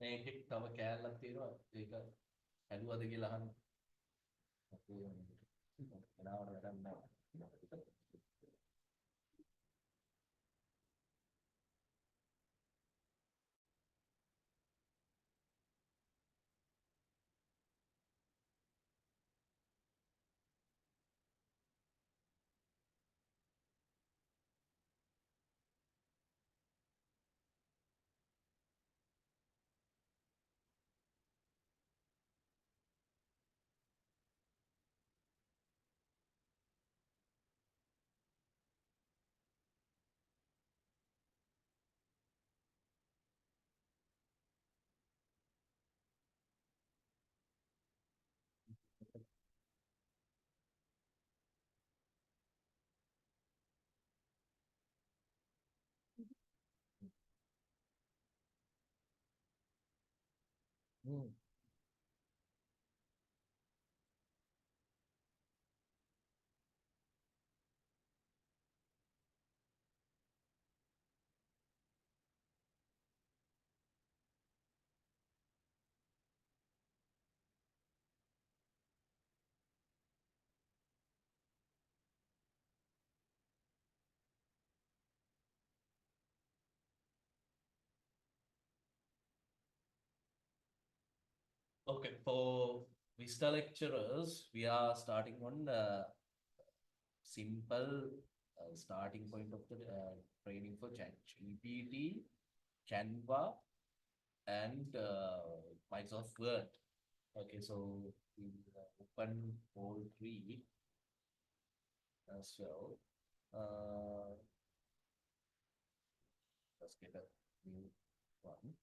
මේකේ තව කෑල්ලක් තියෙනවා ඒක ඇදුවද කියලා අහන්න. අපේ වෙනාවට වැඩක් නැහැ. Hmm. Okay, for Vista lecturers, we are starting on simple starting point of the training for Chat GPT, Canva, and Microsoft Word. Okay, so we open all three as well. Let's get a new one.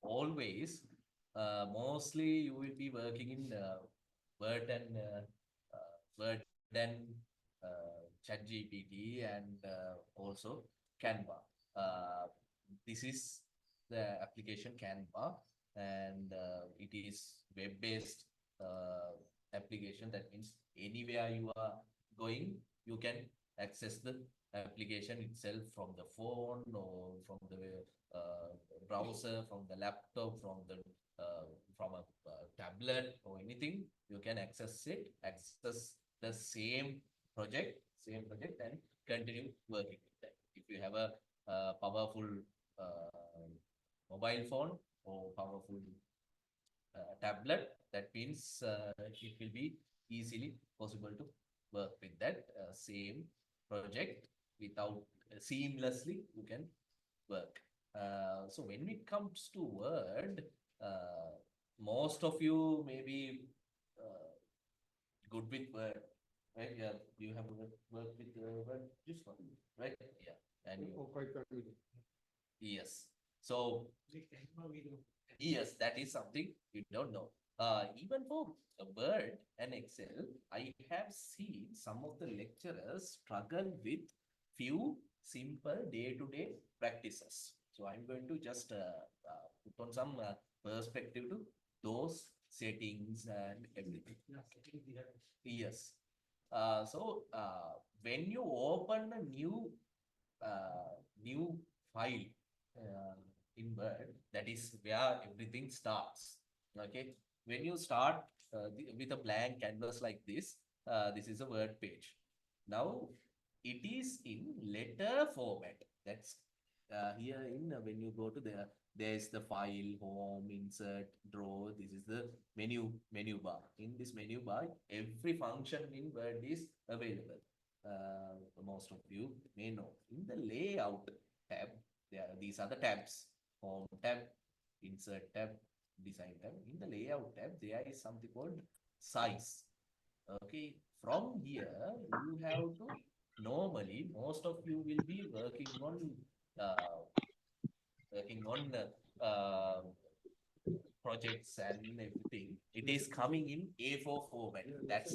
Always, mostly you will be working in Word and Word and Chat GPT and also Canva. This is the application Canva, and it is web-based application. That means anywhere you are going, you can access the application itself from the phone or from the browser, from the laptop, from a tablet or anything. You can access it, access the same project, and continue working with that. If you have a powerful uh, mobile phone or powerful tablet, that means it will be easily possible to work with that same project without seamlessly you can work. So when it comes to Word, most of you may be good with Word, right? Yeah, you have worked with Word just one, right? Yeah, and you, quite familiar. Yes. So yes, that is something you don't know. Even for Word and Excel, I have seen some of the lecturers struggle with few simple day-to-day practices. So I'm going to just put on some perspective to those settings and everything. Yes. When you open a new file uh, in Word, that is where everything starts. Okay, when you start with a blank canvas like this is a Word page. Now it is in letter format. That's here in when you go to there is the file, home, insert, draw. This is the menu bar. In this menu bar, every function in Word is available. Most of you may know. In the layout tab, these are the tabs: home tab, insert tab, design tab. In the layout tab, there is something called size. Okay, from here you have to normally most of you will be uh, working on projects and everything. It is coming in A4 format. That's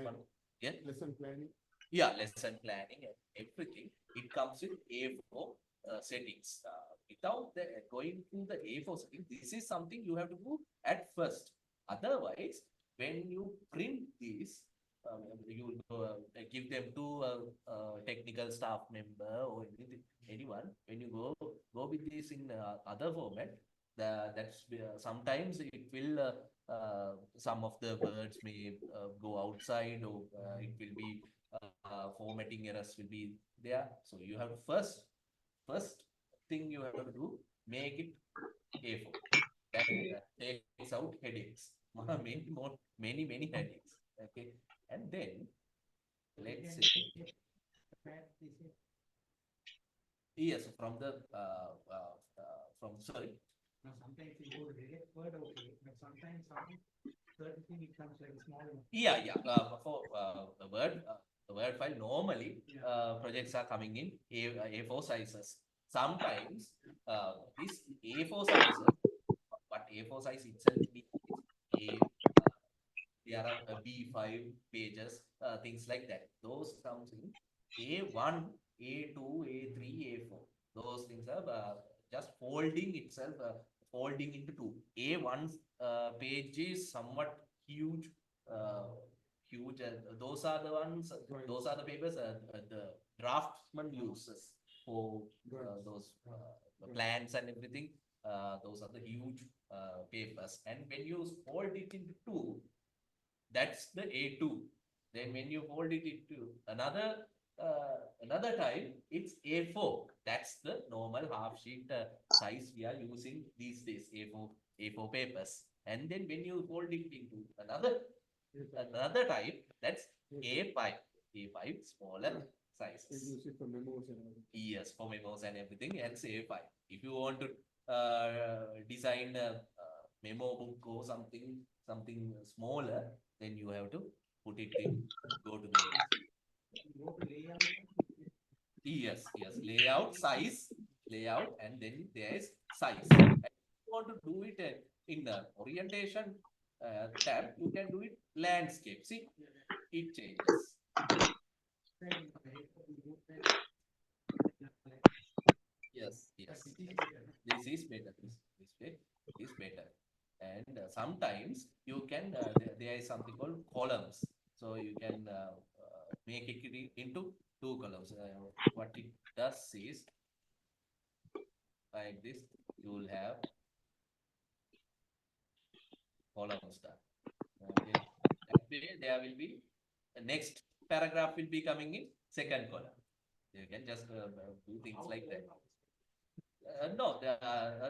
one. Yeah. Lesson planning. Yeah, lesson planning and everything. It comes with A4 settings. Without going to the A4 settings, this is something you have to do at first. Otherwise, when you print this, you give them to a technical staff member or anyone. When you go with this in other format, That's sometimes it will some of the words may go outside, or it will be formatting errors will be there. So you have to first thing you have to do, make it A4. That takes out headaches, many headaches. Okay, and then let's say yes, from the from sorry. Now, sometimes you go direct word, okay, but sometimes some certain thing it comes like a small one. Yeah. For the word file normally projects are coming in A4 sizes. Sometimes this A4 sizes, but A4 size itself means A. There are B5 pages, things like that. Those comes in A1, A2, A3, A4. Those things are just folding itself, folding into two. A1 page is somewhat huge, uh, huge. Those are the ones, those are the papers the draftsman uses for those plans and everything. Those are the huge papers. And when you fold it into two, that's the A2. Then when you fold it into another time, it's A4. That's the normal half sheet size we are using these days, A4 papers. And then when you fold it into another type, that's A5. A5 smaller sizes. Use it for memos and all. Yes, for memos and everything, and say file. If you want to design a memo book or something smaller, then you have to put it in, go to memo. Go to layout. Yes, layout, and then there is size. And if you want to do it in the orientation tab, you can do it landscape. See, it changes. Yes. This is better. This way is better. And sometimes you can, there is something called columns. So you can make it into two columns. What it does is, like this, you will have columns done. Okay. That way there will be, the next paragraph will be coming in second column. You can just do things like that. No,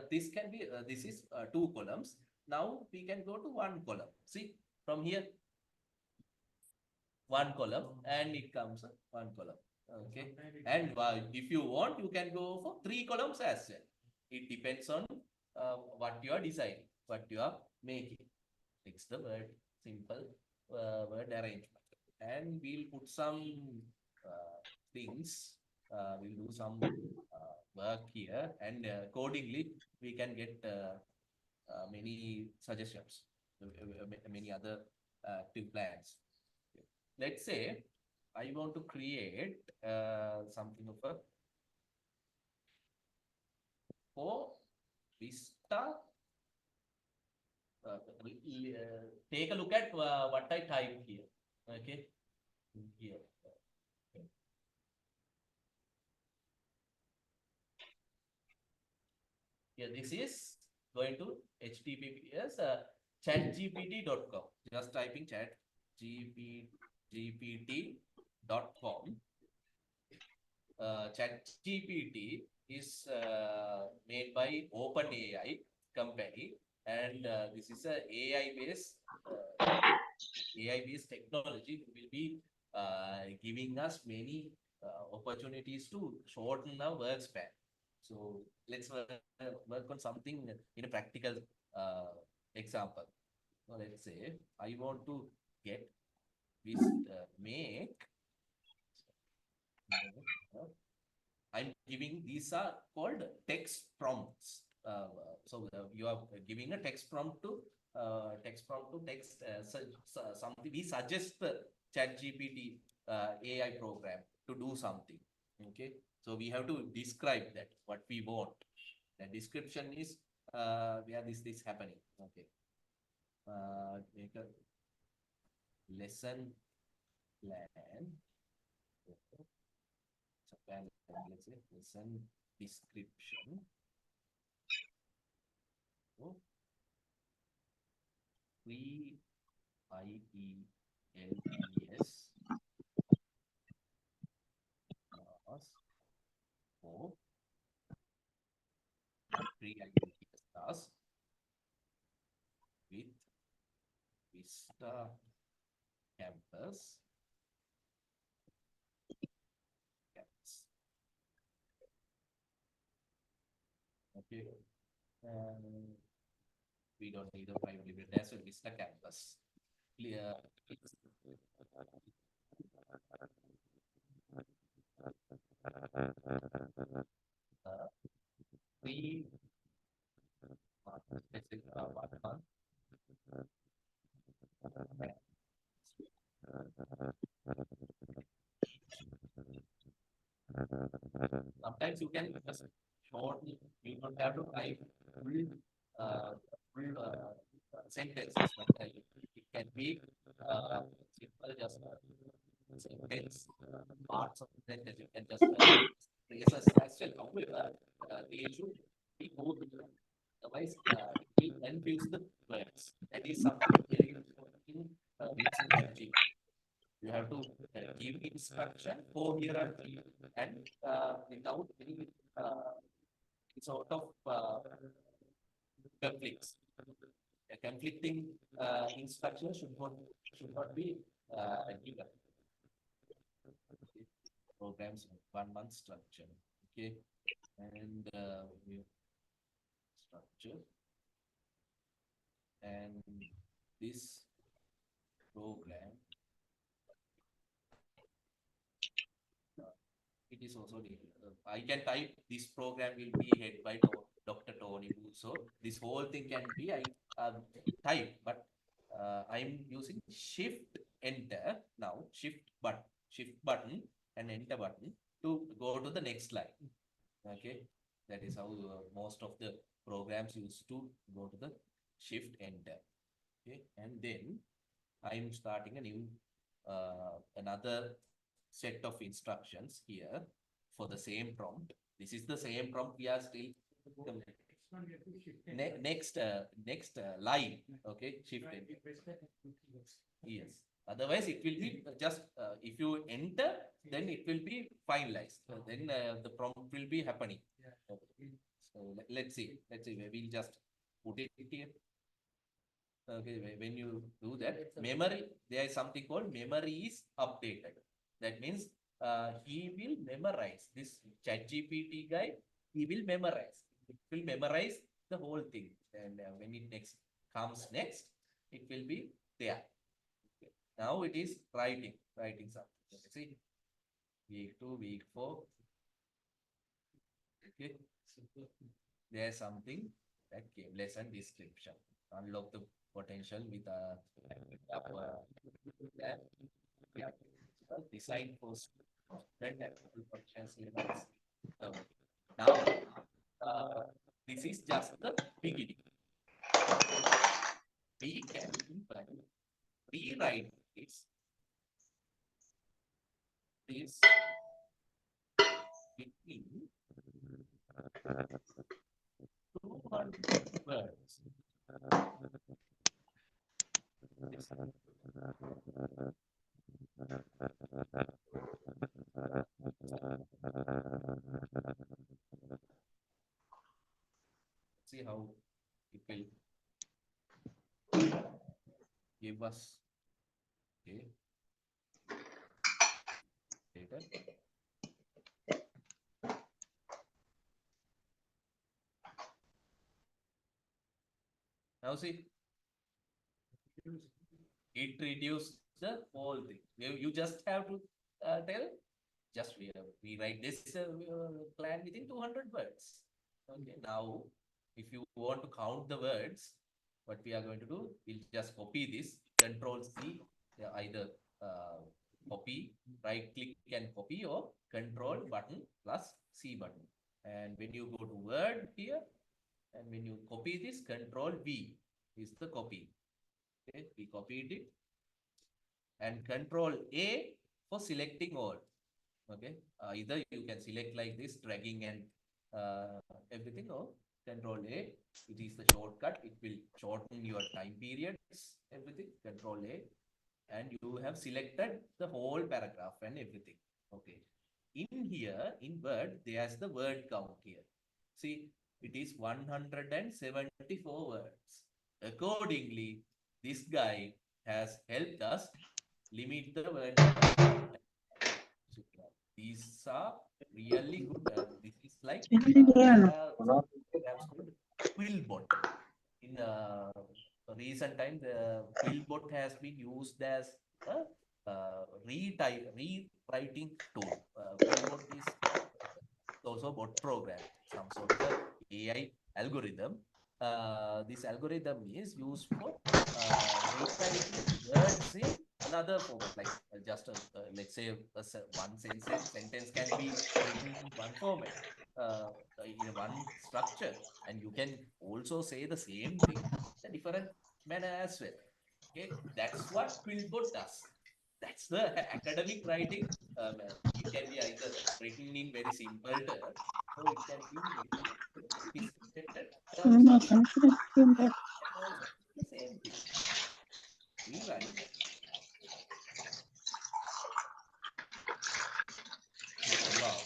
this can be, this is two columns. Now we can go to one column. See, from here, one column, and it comes one column. Okay. And if you want, you can go for three columns as well. It depends on what you are designing, what you are making. Fix the word, simple word arrangement. And we'll put some things. We'll do some work here, and accordingly, we can get many suggestions, many other active plans. Let's say I want to create something of a for Vista. Take a look at what I type here. Okay, here. Here, this is going to HTTPS chatgpt.com. Just typing chatgpt.com. ChatGPT is made by OpenAI company, and this is a AI-based technology will be giving us many opportunities to shorten our work span. So let's work on something in a practical example. So let's say I want to get this make. I'm giving, these are called text prompts. So you are giving a text prompt to text something. We suggest the Chat GPT AI program to do something. Okay, so we have to describe that what we want. The description is where this happening. Okay, make a lesson plan. Let's say lesson description. So, IELTS class for pre-IELTS class with Vista campus. Okay. And we don't need a private library. That's a Vista campus. Clear. Three months, let's say 1 month. Sometimes you can just shorten, you don't have to type full, uh, sentences, but it can be simple, just sentence, parts of the sentence. You can just phrases as well. However, they should be good. Otherwise, it will confuse the words. That is something very important in using logic. You have to give instruction for hierarchy and without any sort of conflicts. A conflicting instruction should not be given. Programs 1 month structure. Okay, and we structure and this program it is also needed. I can type this program will be head by Dr. Tony. So this whole thing can be I type, but I'm using Shift Enter now. Shift button and Enter button to go to the next line. Okay, that is how most of the programs used to go to the Shift Enter. Okay, and then I'm starting a new another set of instructions here for the same prompt. This is the same prompt. We are still next line. Okay, shift enter. Yes. Otherwise, it will be just if you enter, then it will be finalized. Then the prompt will be happening. Okay. So let's see. We'll just put it here. Okay, when you do that, memory, there is something called memory is updated. That means he will memorize this Chat GPT guy. He will memorize. It will memorize the whole thing, and when it comes next, it will be there. Okay. Now it is writing something. Let's see, week 2, week 4. Okay, there's something that came lesson description. Unlock the potential with design for potential. Now, this is just the beginning. We can rewrite this between 200 words. See how it will give us okay data. Now see, it reduces the whole thing. You just have to tell, just rewrite this plan within 200 words. Okay, now if you want to count the words, what we are going to do, we'll just copy this, Control C, either copy, right click and copy, or Control button plus C button. And when you go to Word here, and when you copy this, Control V is the copy. Okay, we copied it, and Control A for selecting all. Okay, either you can select like this, dragging and everything, or Control A, it is the shortcut. It will shorten your time periods, everything. Control A, and you have selected the whole paragraph and everything. Okay. In here, in Word, there's the word count here. See, it is 174 words. Accordingly, this guy has helped us limit the word count. These are really good. This is like there are programs called Quillbot. In recent time, the Quillbot has been used as a rewriting tool. Quillbot is also bot program, some sort of a AI algorithm. This algorithm is used for rewriting words in another format, like just let's say one sentence can be written in one format, uh, in one structure, and you can also say the same thing in a different manner as well. Okay, that's what Quillbot does. That's the academic writing. It can be either written in very simple terms, or it can be very sophisticated terms also. And also the same thing. We write about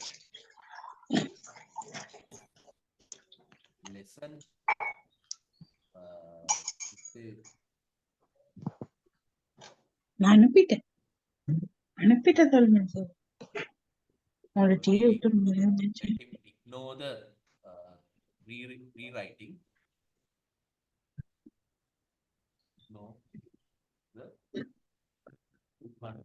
lesson. Say, அனுப்பிட்ட சொல்லுங்க sir உங்களோட TV we விட்டு முடிஞ்சிச்சு let him ignore the rewriting. No, the one.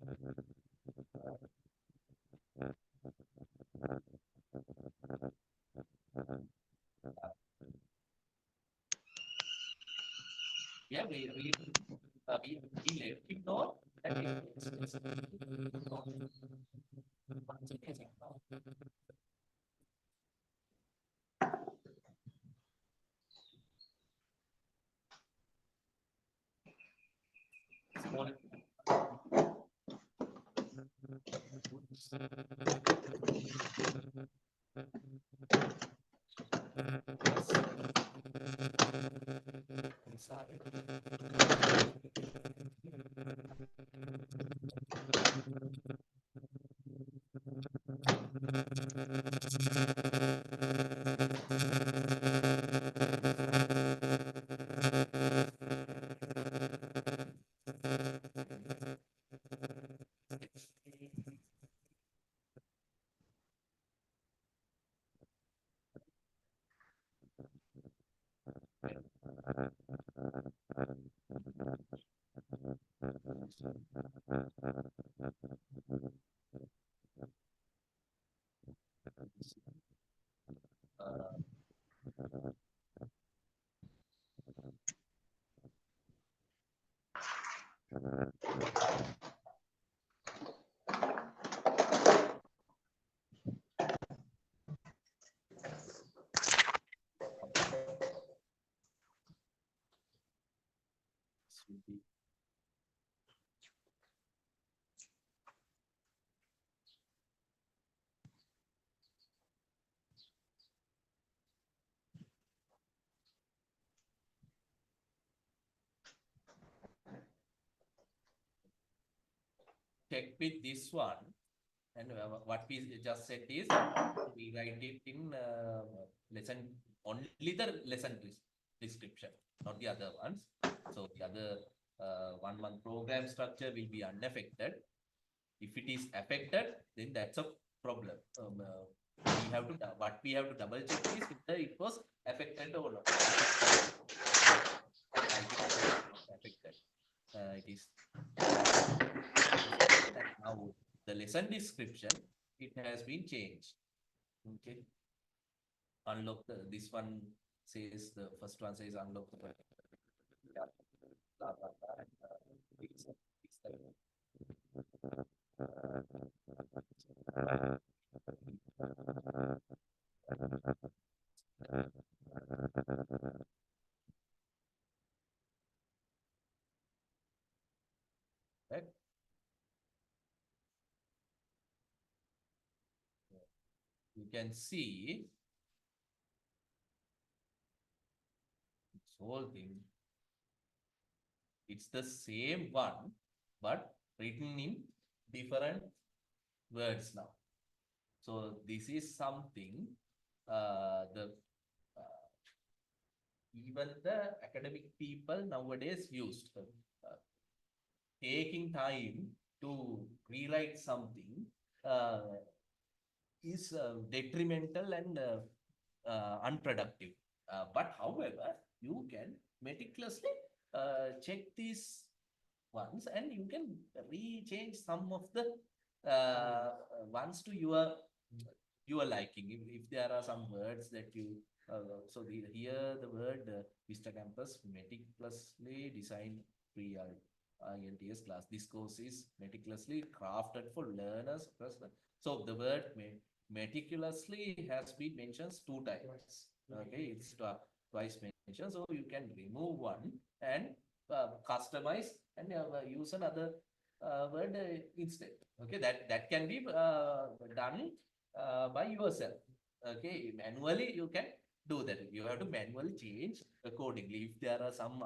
Yeah, we let him know that it's small. Check with this one, and what we just said is we write it in lesson, only the lesson description, not the other ones. So the other 1 month program structure will be unaffected. If it is affected, then that's a problem. We have to what we have to double check is whether it was affected or not. I think it was not affected. It is. And now the lesson description, it has been changed. Okay. Unlock this one says, the first one says unlock the blah, blah, blah, right? You can see whole thing, it's the same one, but written in different words now. So this is something the even the academic people nowadays used. Taking time to rewrite something uh, is detrimental and unproductive. But however, you can meticulously check these ones and you can rechange some of the ones to your liking. If there are some words that you so here the word Vista Campus meticulously designed pre-ILTS class. This course is meticulously crafted for learners. So the word meticulously has been mentioned 2 times. Okay, it's twice mentioned. So you can remove one and customize and use another word instead. Okay, that can be done by yourself. Okay, manually you can do that. You have to manually change accordingly. If there are some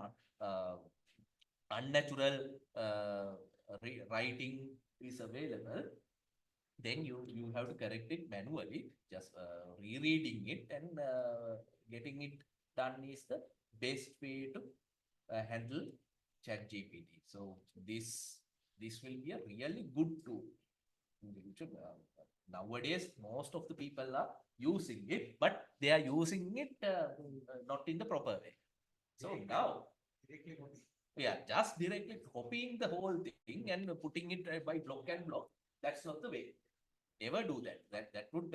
unnatural writing is available, then you have to correct it manually. Just rereading it and getting it done is the best way to handle Chat GPT. So this will be a really good tool. Nowadays, most of the people are using it, but they are using it not in the proper way. So now, yeah, just directly copying the whole thing and putting it by block and block. That's not the way. Never do that. That would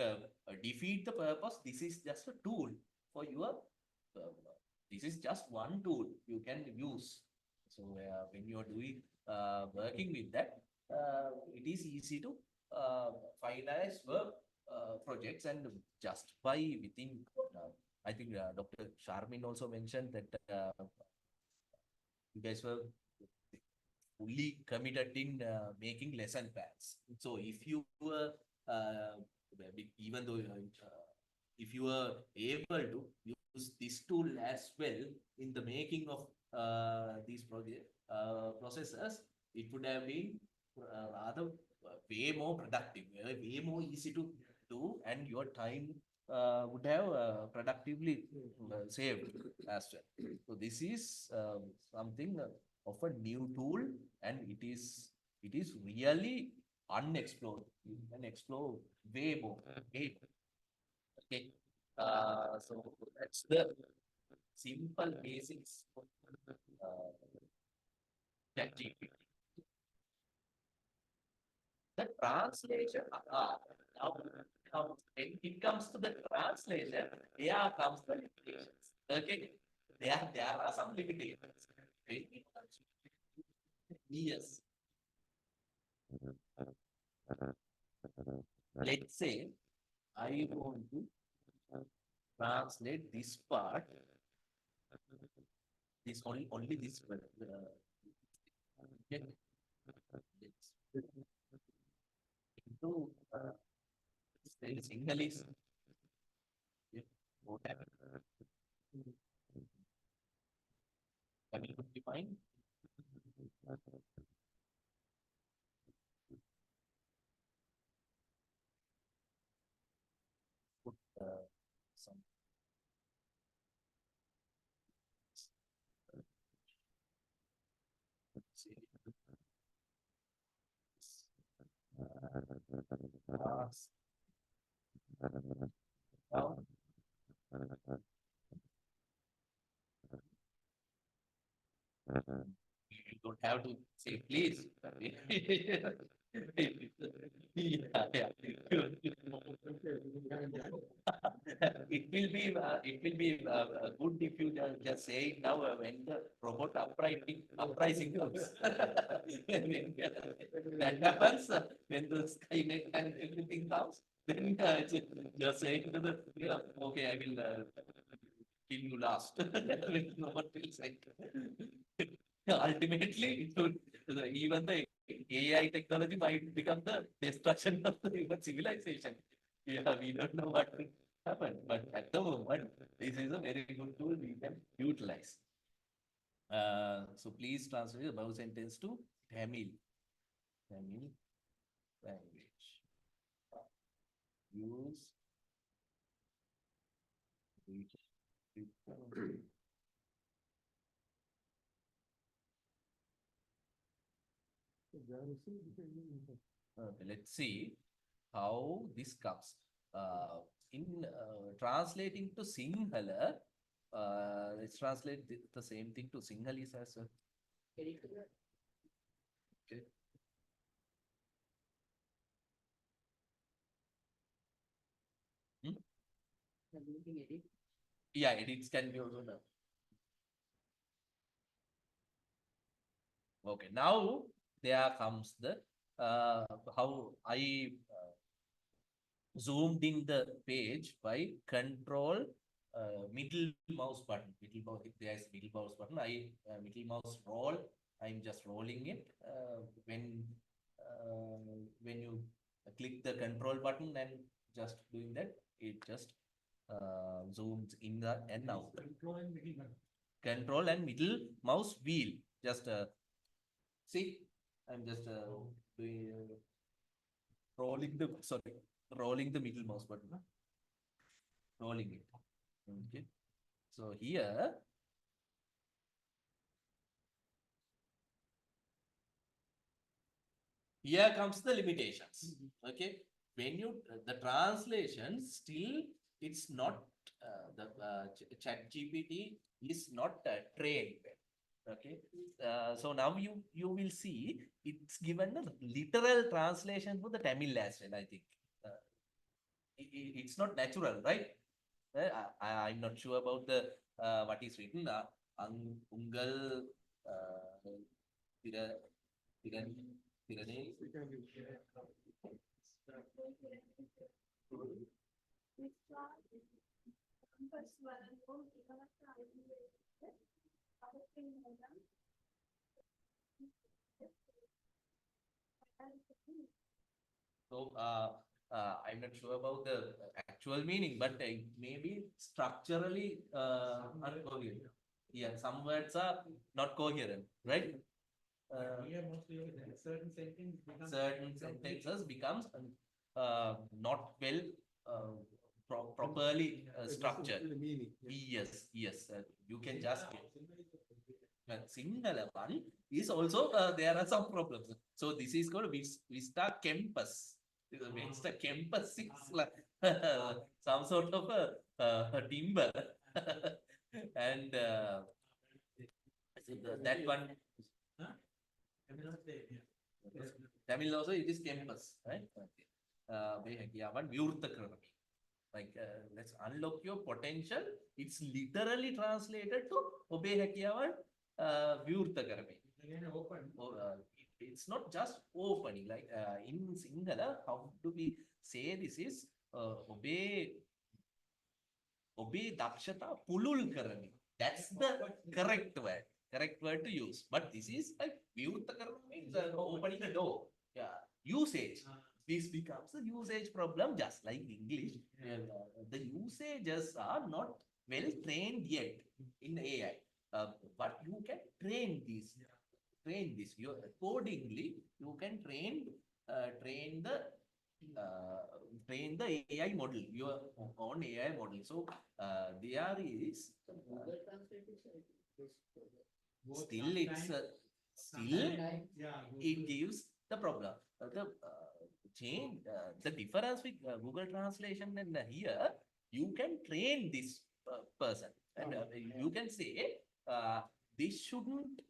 defeat the purpose. This is just a tool for your. This is just one tool you can use. So when you are doing working with that, it is easy to finalize work projects and just by within. I think Dr. Sharmin also mentioned that you guys were fully committed in making lesson plans. So if you were, even though if you were able to use this tool as well in the making of these project processes, it would have been rather way more productive, way more easy to do, and your time would have productively saved as well. So this is something of a new tool, and it is really unexplored. You can explore way more. Okay. Okay. So that's the simple basics of ChatGPT. The translation, now, now when it comes to the translation, here comes the limitations. Okay, there are some limitations. When it comes to yes, let's say I want to translate this part, this only this word. Okay, let's into English. Yeah, whatever. Can you define? Put some say, ask now. You don't have to say please. Yeah, yeah. It will be good if you just say it now when the robot uprising comes. When that happens, when the Skynet and everything comes, then just saying to the yeah, okay, I will kill you last. No one will say. Ultimately, it would, even the AI technology might become the destruction of the human civilization. Yeah, we don't know what happen. But at the moment, this is a very good tool we can utilize. So please translate the above sentence to Tamil. Tamil language. Use okay, let's see how this comes. In translating to Sinhala, let's translate the same thing to Sinhalese as well. Okay. Hmm? Yeah, edits can be also done. Okay, now there comes the how I zoomed in the page by control middle mouse button. Middle mouse, if there is middle mouse button, I middle mouse roll. I'm just rolling it. When you click the control button and just doing that, it just zooms in the and out. Control and middle mouse wheel. Just see, I'm just doing rolling the middle mouse button. Rolling it. Okay. So here comes the limitations. Okay. When you the translation still it's not the Chat GPT is not trained. Okay. So now you will see it's given a literal translation for the Tamil as well. I think it's not natural, right? I'm not sure about the what is written. Ungal tira, tiran, tirane. So I'm not sure about the actual meaning, but maybe structurally uncoherent. Yeah, some words are not coherent, right? Here mostly Certain sentences becomes not well properly structured. Yes, yes. You can just Sinhala one is also there are some problems. So this is called Vista Campus. Vista Campus is like some sort of a timber, and that one. Tamil also it is campus, right? Like let's unlock your potential. It's literally translated to obey hakiyavan viurthakarame. It's not just opening. Like in Sinhala, how do we say this is obey dakshata pulul karami. That's the correct word to use. But this is like viurthakarame means opening the door. Yeah, usage. This becomes a usage problem, just like English. The usages are not well trained yet in AI. But you can train this. You accordingly you can train the AI model, your own AI model. So there is still it gives the problem. The change the difference with Google Translation and here you can train this person and you can say this shouldn't.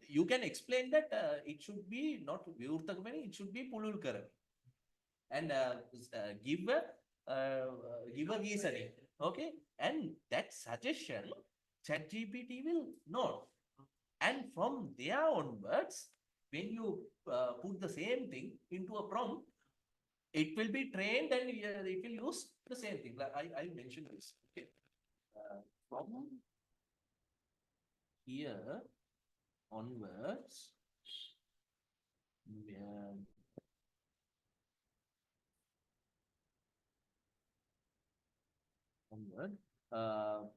You can explain that it should be not Vyurthakamani, it should be Pululkaran and give a reasoning. Okay, and that suggestion Chat GPT will note, and from there onwards, when you put the same thing into a prompt, it will be trained and it will use the same thing. Like I mentioned this. Okay, from here onwards, Word.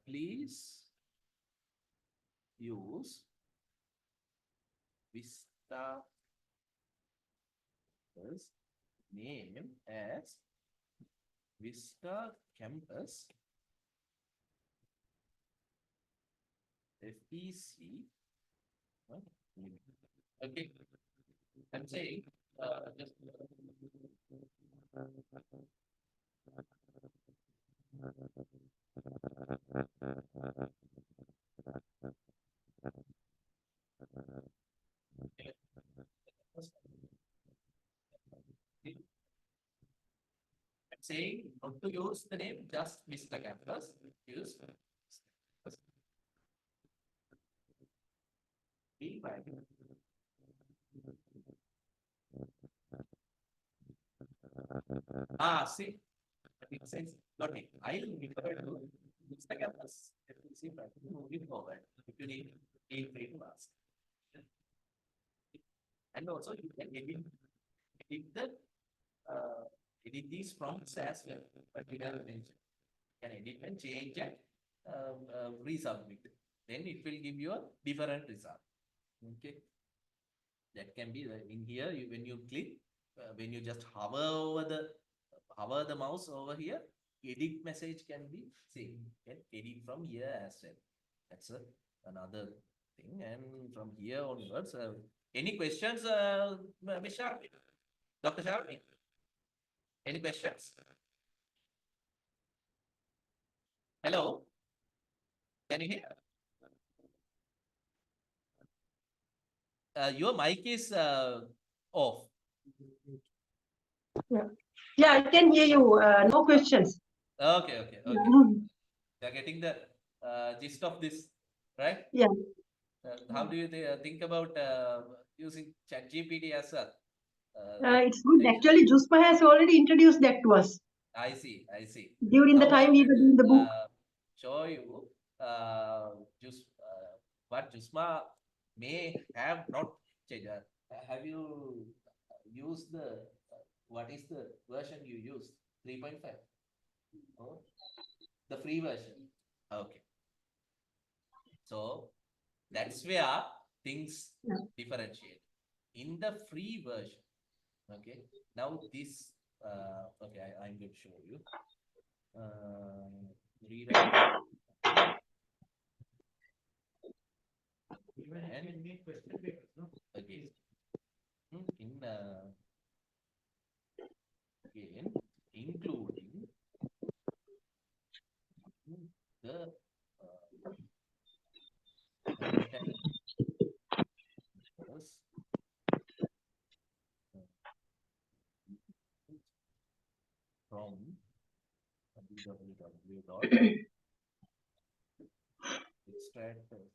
Please use Vista name as Vista Campus FEC. Okay, I'm saying just I'm saying not to use the name just Vista Campus. Use be right. See, it says got it. I'll refer to Vista Campus. See, moving forward, if you need, feel free to ask. And also, you can edit these prompts as well. But we have mentioned, can edit and change and resubmit. Then it will give you a different result. Okay, that can be in here. When you click, when you just hover the mouse over here, edit message can be same. You can edit from here as well. That's another thing. And from here onwards, any questions, Ms. Sharmi? Dr. Sharmi? Any questions? Hello? Can you hear? Your mic is off. Yeah, I can hear you. No questions. Okay. You're getting the gist of this, right? Yeah. How do you think about using Chat GPT as well? It's good. Actually, Jusma has already introduced that to us I see. during the Now time I'm we going were doing the to book. show you what Jusma may have not changed. Have you used what is the version you used? 3.5? Oh, the free version. Okay. So that's where things differentiate. In the free version, okay. Now this, okay, I'm going to show you. Read out. Even And you can make question papers, no? again, in again, including the content from www.extract. Okay.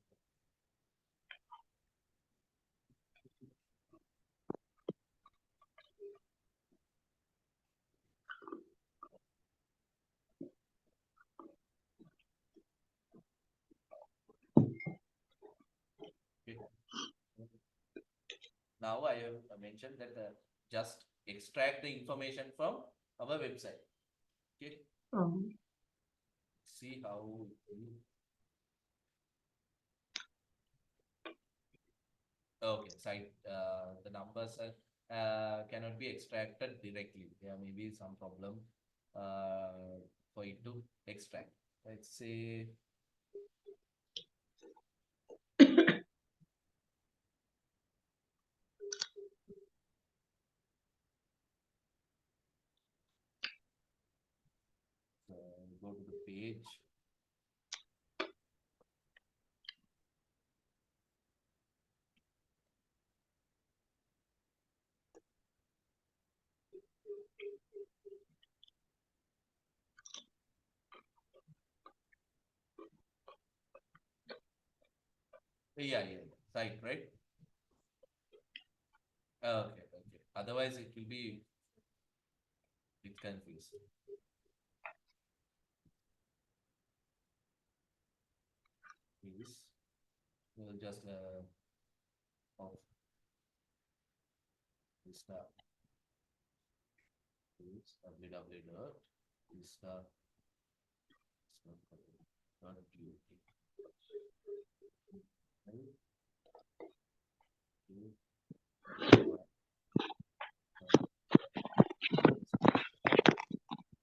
Now I have mentioned that just extract the information from our website. Okay. See how okay, site the numbers cannot be extracted directly. There may be some problem for it to extract. Let's say go to the page. Yeah. Site, right? Okay. Otherwise, it will be a bit confused. Please, we'll just off this tab. Please www.vista not duty.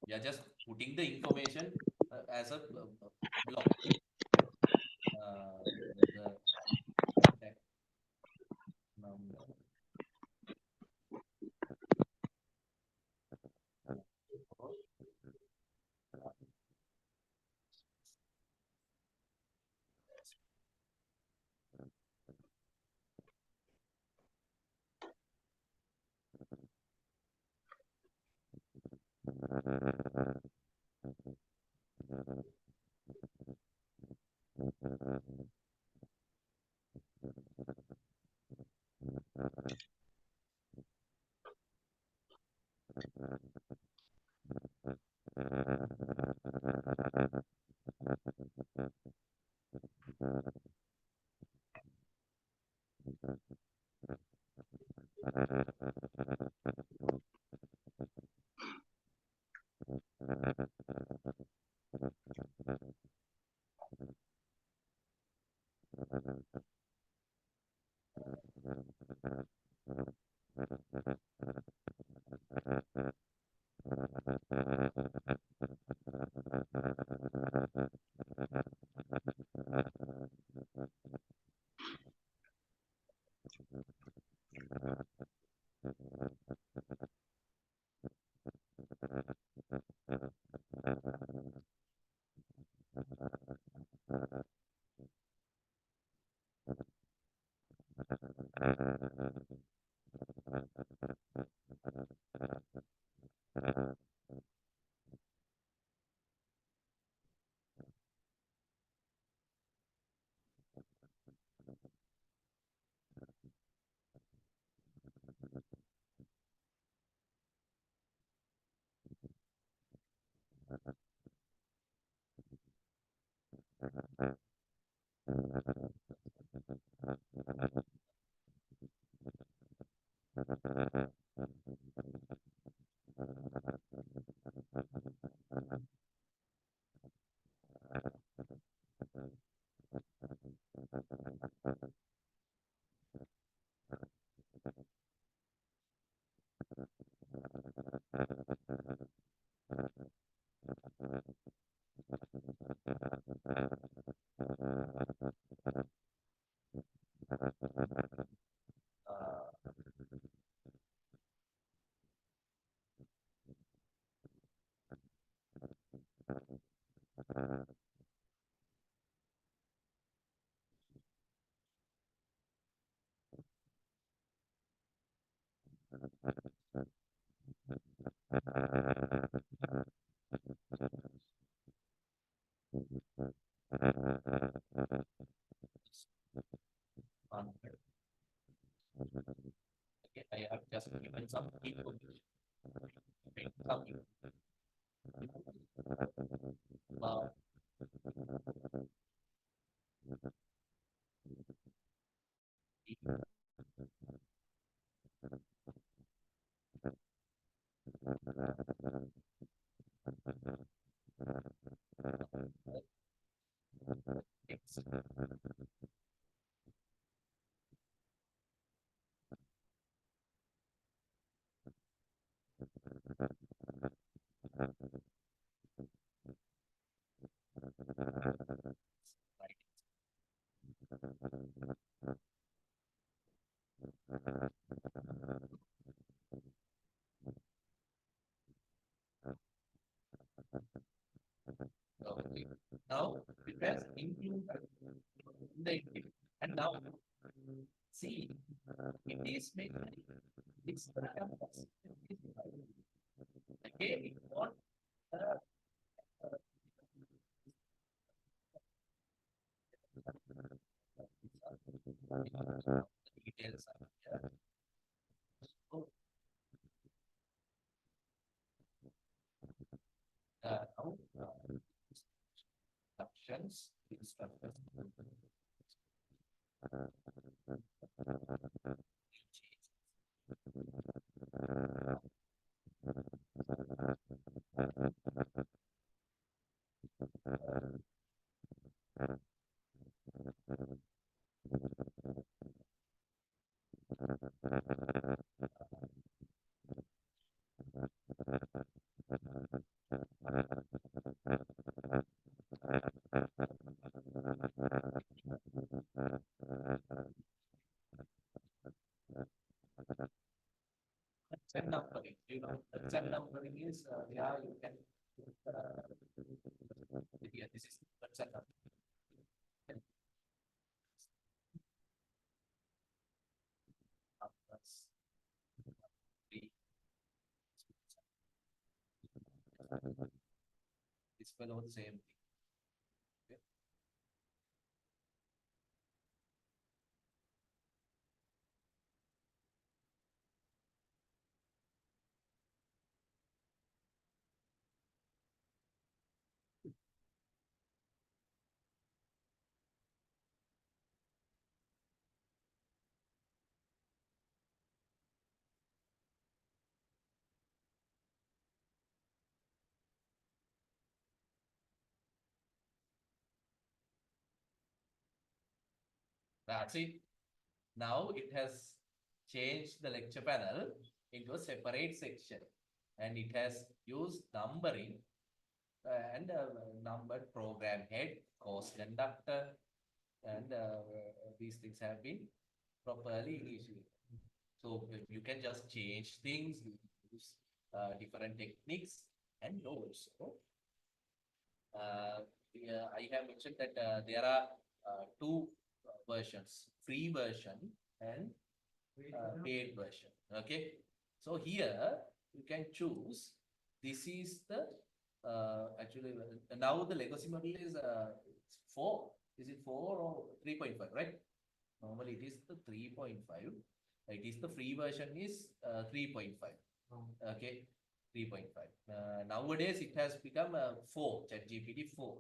We are just putting the information as a block. The contact number. Okay, I have just given some information. Some about text. Right. Okay. Now it has included the input. And now see it is made it's the canvas. Again, it want uh, details are here. So, now instructions. sequence and numbering is, yeah, you can, yeah, this is sequence and numbering. Plus three. This follow the same thing. Okay. That's it. Now it has changed the lecture panel into a separate section, and it has used numbering and numbered program head, course conductor, and these things have been properly initiated. So you can just change things, use different techniques, and also yeah, I have mentioned that there are two versions, free version and paid version. Okay, so here you can choose. This is the actually now the legacy model is 4. Is it 4 or 3.5? Right? Normally it is the 3.5. It is the free version is 3.5. Okay, 3.5. Nowadays it has become 4. Chat GPT 4.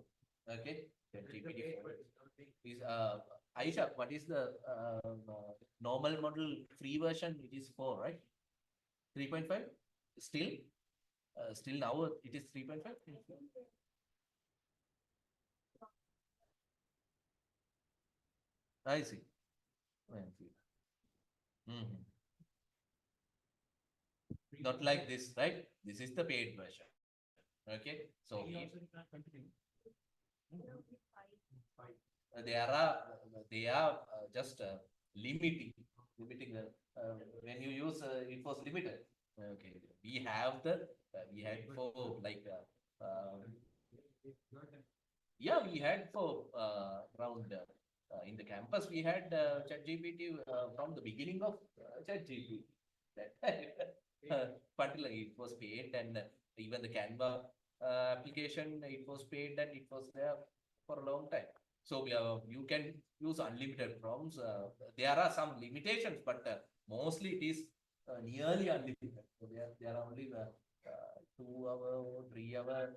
Okay, Chat GPT 4 is Aisha. What is the normal model free version? It is 4, right? 3.5. Still now it is 3.5. I see. Mhm. Not like this, right? This is the paid version. Okay, so they are just limiting the when you use it was limited. Okay, we have the we had for like yeah, we had for around in the campus we had Chat GPT from the beginning of Chat GPT. Until it was paid, and even the Canva application, it was paid and it was there for a long time. So you can use unlimited prompts. There are some limitations, but mostly it is nearly unlimited. So there are only 2 hour or 3 hour.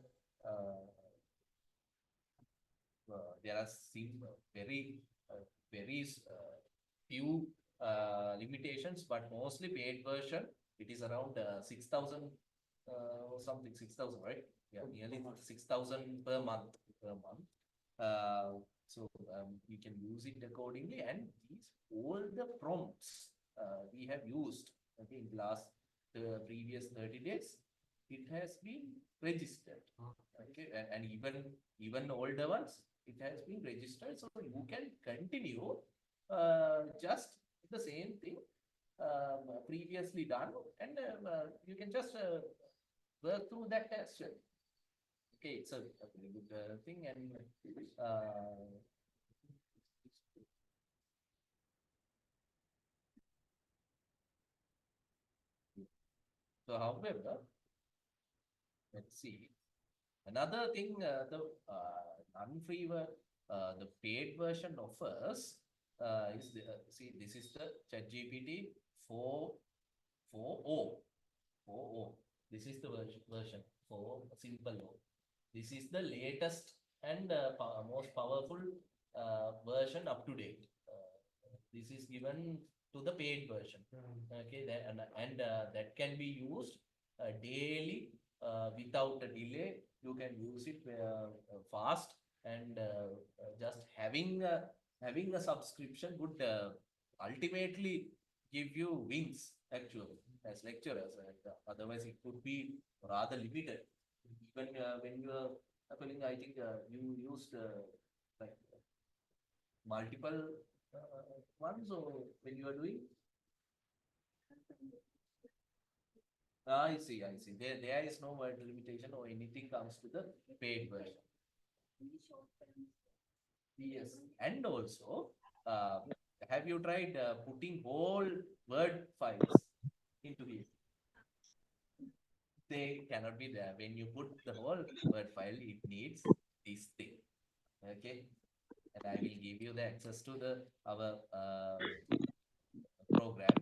There are very very few limitations, but mostly paid version. It is around 6,000 or something, 6,000, right? Yeah, nearly 6,000 per month. So we can use it accordingly, and these all the prompts we have used, okay, in the last previous 30 days, it has been registered. Okay, and even older ones, it has been registered, so you can continue just the same thing previously done, and you can just work through that as well. Okay, it's a very good thing, and so however, let's see. Another thing, the non-free the paid version offers is the, see, this is the ChatGPT 4.0. 4.0. This is the version for simple O. This is the latest and most powerful version up to date. This is given to the paid version. Okay, and that can be used daily without a delay. You can use it fast, and just having a subscription would ultimately give you wings actually as lecturers. Otherwise, it could be rather limited. Even when you are applying, I think you used like multiple ones, or when you are doing. I see, I see. There is no word limitation or anything comes to the paid version. Yes, and also, have you tried putting whole Word files into here? They cannot be there. When you put the whole Word file, it needs this thing. Okay, and I will give you the access to the our program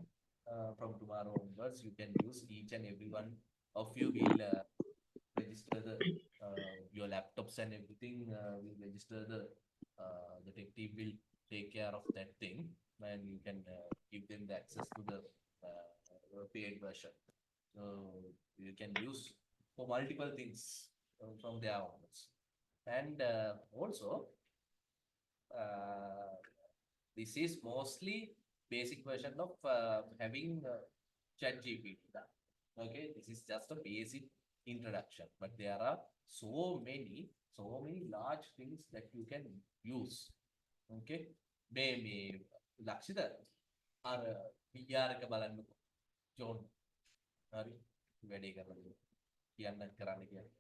from tomorrow onwards. You can use each and every one of you will register the your laptops and everything will register the tech team will take care of that thing and you can give them the access to the paid version. So you can use for multiple things from there onwards. And also, uh, this is mostly basic version of having Chat GPT. Okay, this is just a basic introduction, but there are so many large things that you can use. Okay, මේ ලක්ෂිත අර PR එක බලන්නකෝ John හරි වැඩේ කරලා කියන්න කරන්න කියන්නේ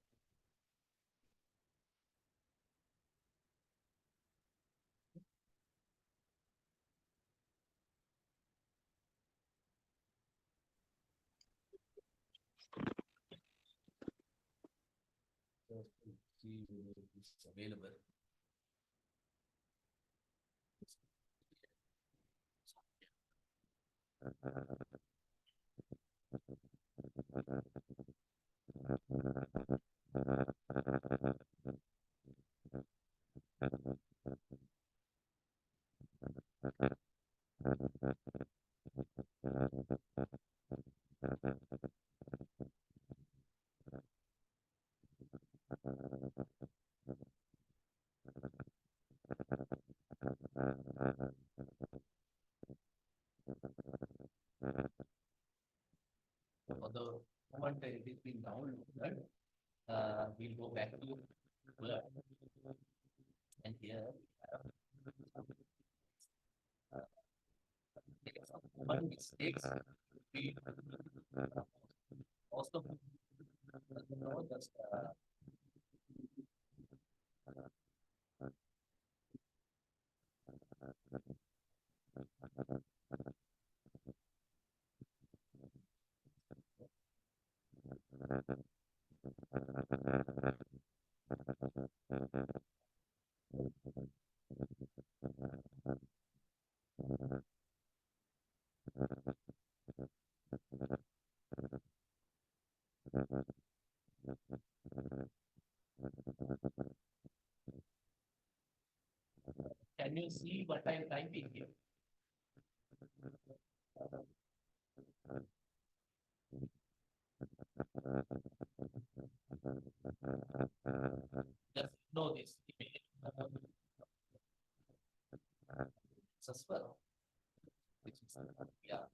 see whether it is available. For the moment it is being downloaded, we'll go back to Word. And here one mistakes we also know just can you see what I'm typing here? Just know this. As well. Which is, yeah.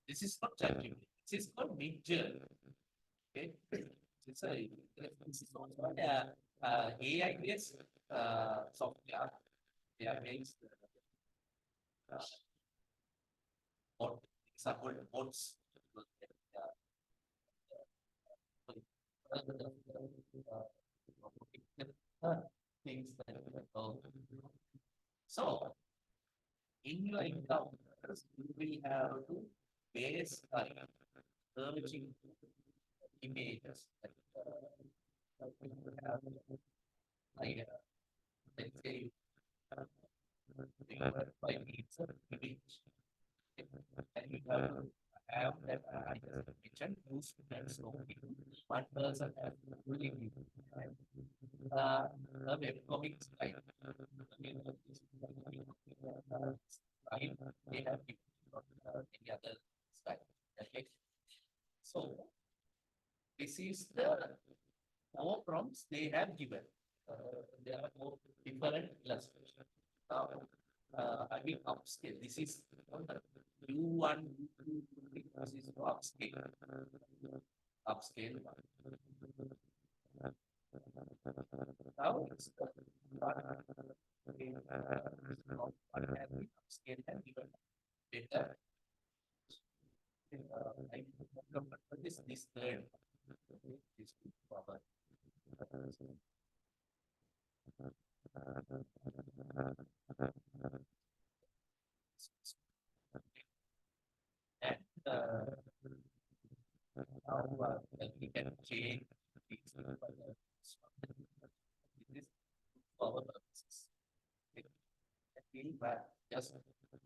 This is not Chat GPT. This is called Midjourney. Okay, it's a this is also AI based software. They are based bot. These are called bots. things that so in your encounters, you will have to base searching images. You have like, let's say you have 5 minutes of image, and you have that I just mentioned two students only. One person has only the web comics like right, they have any other style. Okay. So this is the four prompts they have given. There are four different illustrations. Now, I will upscale. This is U1, U2, this is for upscale. Upscale. Now, it's upscale and given better. This third. This power. And now we can change these this power purposes. Just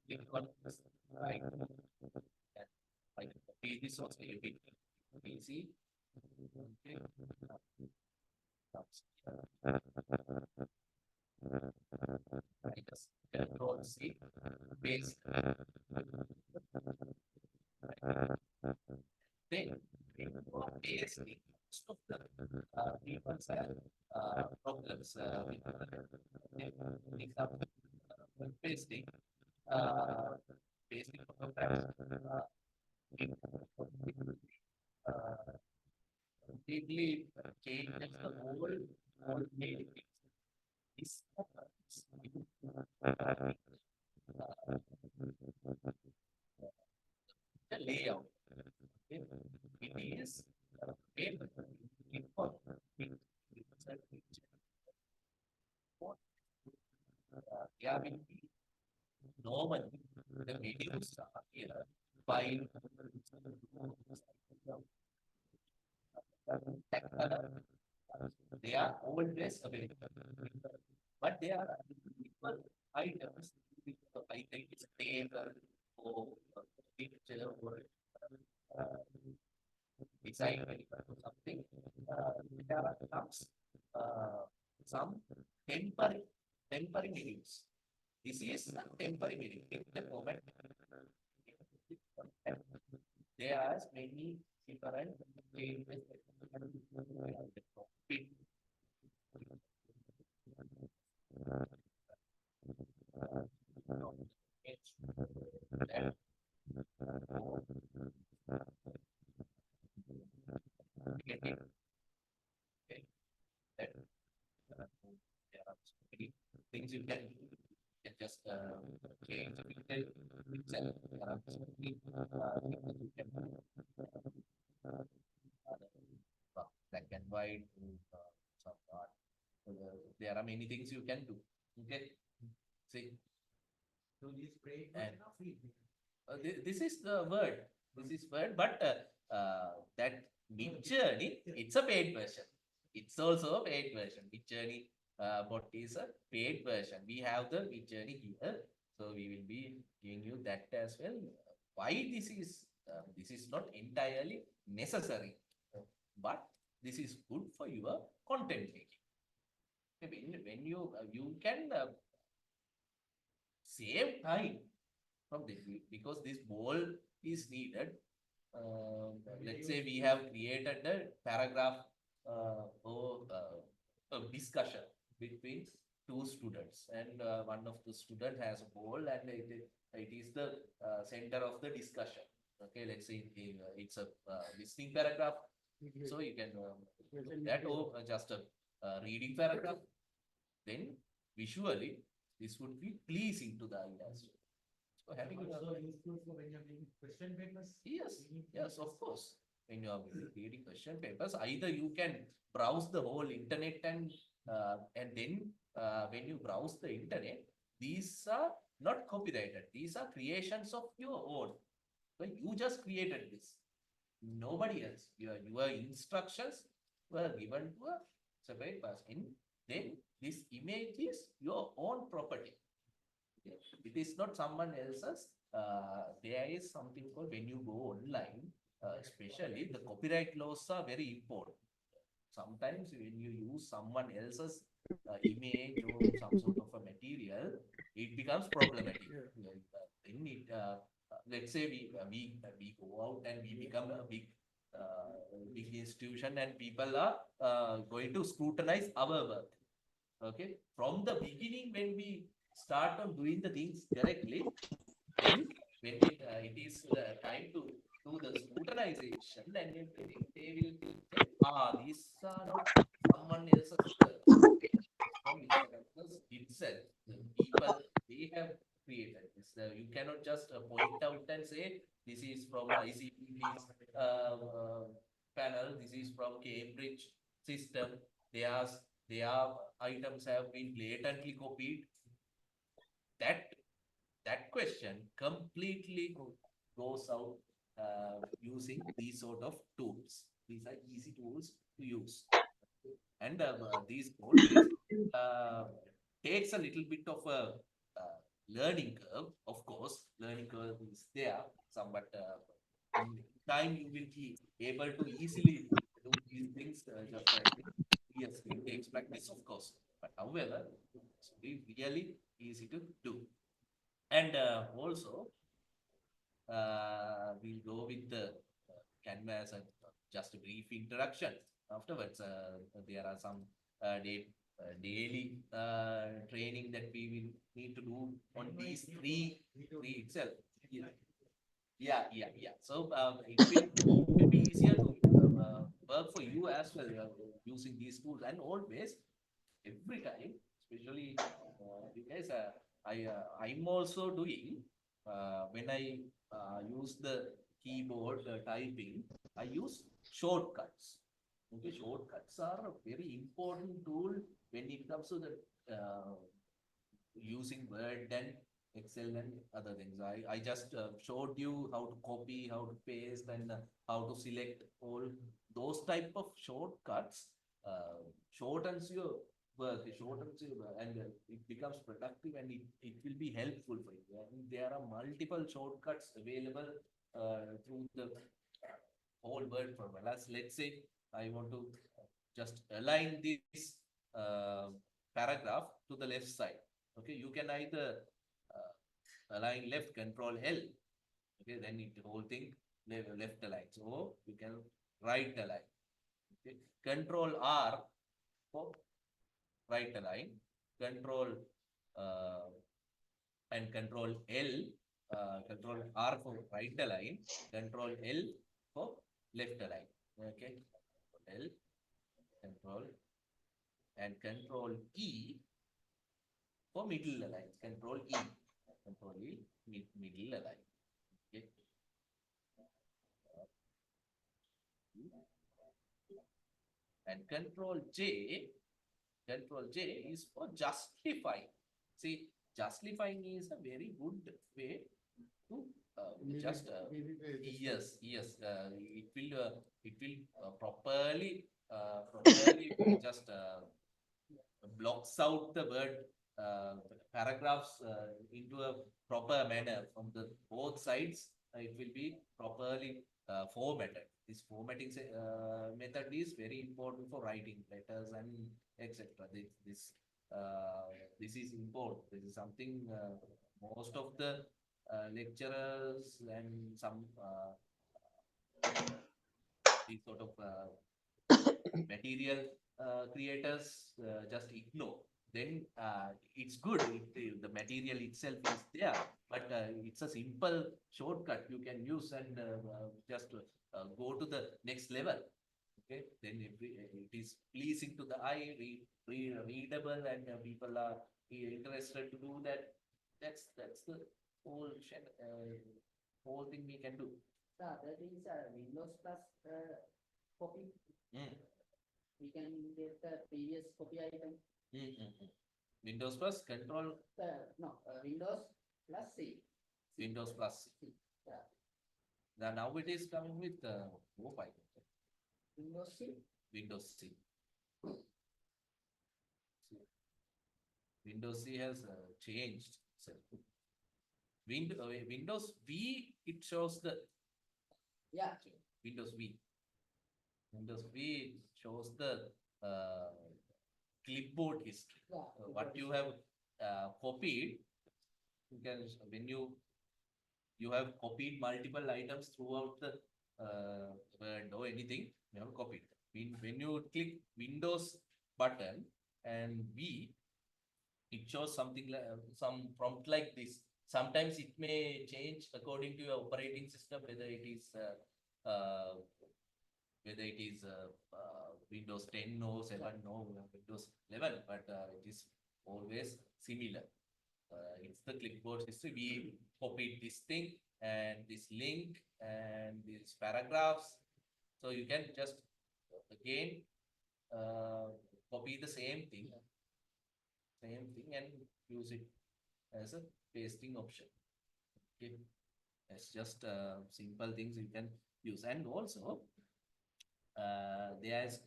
click on this right and like this also you can easy. Okay. I just control C paste. Then pasting. Most of the people have problems with pasting. Pasting programs completely changes the whole meaning. This the layout. It is yeah, normally the videos are here by they are always available, but they are equal items. I think it's table or picture or design or something. There are some temporary meanings. This is temporary meaning. In the moment, there are many different changes. Things you can just change itself. Black and white, some art. There are many things you can do. Okay, see. So these spray And are free. this is the word. This is word, but that Midjourney, it's a paid version. It's also a paid version. Midjourney bot is a paid version. We have the Midjourney here, so we will be giving you that as well. Why this is not entirely necessary, but this is good for your content making. When you can save time from this because this ball is needed. Let's say we have created a paragraph or a discussion between two students, and one of the student has a ball, and it is the center of the discussion. Okay, let's say it's a listening paragraph, so you can that or just a reading paragraph. Then visually, this would be pleasing to the eye as well. So having Also useful for when you're making question papers. yes, yes, of course. when you are creating question papers. Either you can browse the whole internet and then when you browse the internet, these are not copyrighted. These are creations of your own. Well, you just created this. Nobody else. Your instructions were given to a separate person. Then this image is your own property. It is not someone else's. There is something called when you go online, especially the copyright laws are very important. Sometimes when you use someone else's image or some sort of a material, it becomes problematic. Then let's say we go out and we become a big institution, and people are going to scrutinize our work. Okay, from the beginning, when we start on doing the things correctly, then when it is time to do the scrutinization, then they will say, these are not someone else's work. From itself, the people they have created this. You cannot just point out and say this is from ICP's panel, this is from Cambridge system. Their items have been blatantly copied. That question completely goes out using these sort of tools. These are easy tools to use, and these always takes a little bit of a learning curve. Of course, learning curve is there. But in time you will be able to easily do these things. Yes, it takes practice, of course. But however, it's really easy to do. And also, we'll go with the Canva as just a brief introduction. Afterwards, there are some daily training that we will need to do on these three itself. Yeah. So it will be easier to work for you as well using these tools, and always every time, especially you guys, I'm also doing when I use the keyboard typing, I use shortcuts. Okay, shortcuts are a very important tool when it comes to the using Word and Excel and other things. I just showed you how to copy, how to paste, and how to select all those type of shortcuts. Shortens your work, and it becomes productive, and it will be helpful for you. And there are multiple shortcuts available through the whole word formula. Let's say I want to just align this paragraph to the left side. Okay, you can either align left, Control L. Okay, then the whole thing left align. So you can right align. Okay, Control R for right align, Control and Control L, Control R for right align, Control L for left align. Okay, L, Control, and Control E for middle align. Control E, middle align. Okay. And Control J is for justifying. See, justifying is a very good way to just yes, it will properly just blocks out the word paragraphs into a proper manner from the both sides. It will be properly formatted. This formatting method is very important for writing letters and etc. This is important. This is something most of the lecturers and some these sort of material creators just ignore. Then it's good if the material itself is there, but it's a simple shortcut you can use and just go to the next level. Okay, then it is pleasing to the eye, readable, and people are interested to do that. That's the whole whole thing we can do. That is Windows plus copy. Mm. We can get the previous copy item. Windows plus control. No, Windows plus C. Windows plus C. Yeah. Now it is coming with mobile. Windows C. Windows C. Windows C has changed. So, Windows V, it shows the Yeah. Windows V. Windows V shows the clipboard history. Yeah. What you have copied, you can when you have copied multiple items throughout the Word or anything, you have copied. When you click Windows button and V, it shows something like some prompt like this. Sometimes it may change according to your operating system, whether it is Windows 10 or 7 or Windows 11, but it is always similar. It's the clipboard history. We copied this thing and this link and these paragraphs. So you can just again copy the same thing and use it as a pasting option. Okay, it's just simple things you can use. And also there's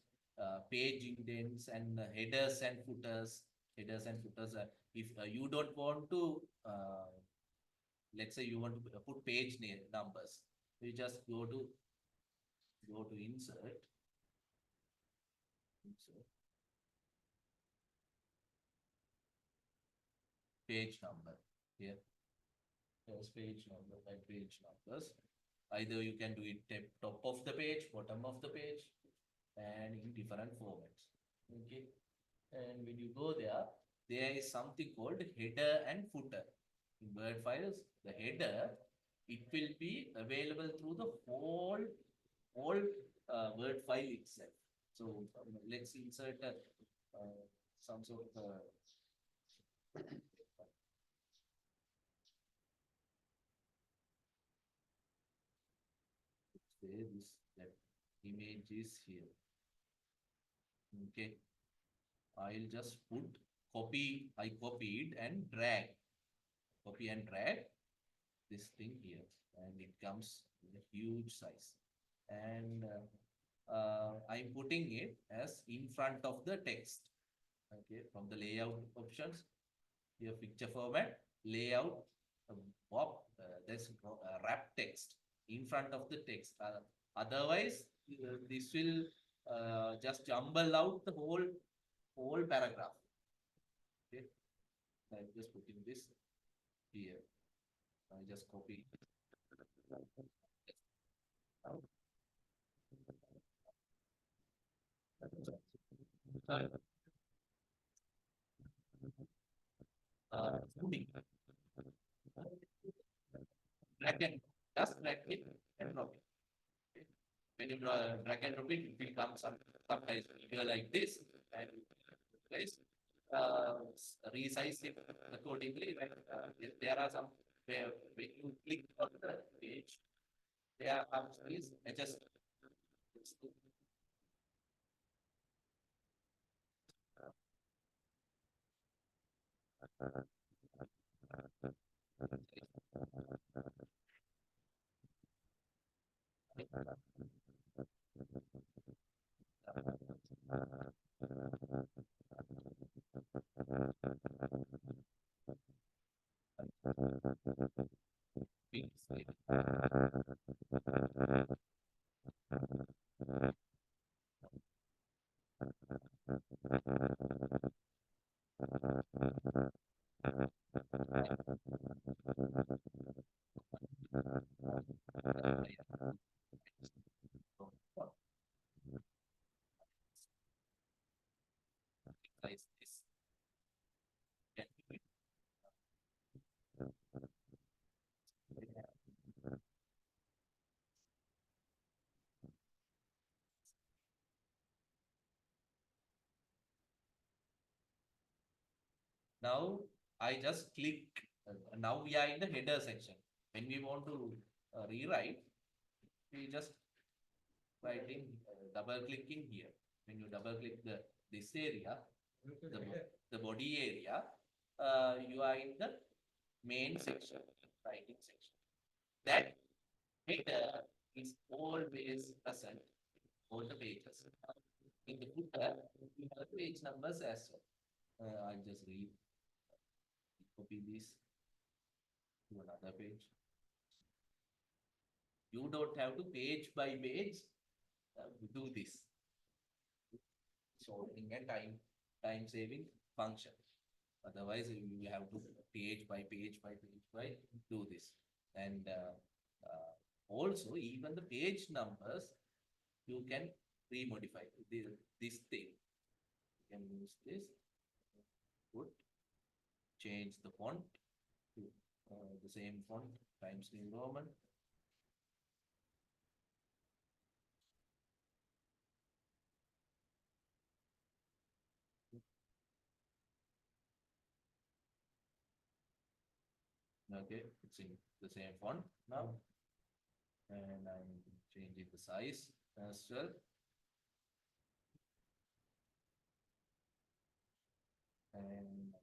page indents and headers and footers. If you don't want to let's say you want to put page name numbers, you just go to insert page number here. There's page number by page numbers. Either you can do it top of the page, bottom of the page, and in different formats. Okay, and when you go there is something called header and footer. In Word files, the header, it will be available through the whole Word file itself. So let's insert some sort of say this that image is here. Okay, I'll just put copy. I copied and drag. Copy and drag this thing here, and it comes in a huge size. And I'm putting it as in front of the text. Okay, from the layout options, here picture format, layout, there's wrap text in front of the text. Otherwise, this will just jumble out the whole paragraph. Okay, I'm just putting this here. I just copy. Moving. Drag and just drag it and drop it. Okay. When you drag and drop it, it will come sometimes here like this, and place resize it accordingly. Like there are some where when you click on the page, there comes this adjust. This. Now I just click. Now we are in the header section. When we want to rewrite, we just writing double clicking here. When you double click this area, the body area, you are in the main section, writing section. That header is always present all the pages. In the footer, you have page numbers as well. I'll just copy this to another page. You don't have to page by page do this. Sorting and time saving function. Otherwise, you have to page by page do this. And also, even the page numbers, you can remodify this thing. You can use this. Put change the font to the same font, Times New Roman. Okay, it's in the same font now. And I'm changing the size as well. And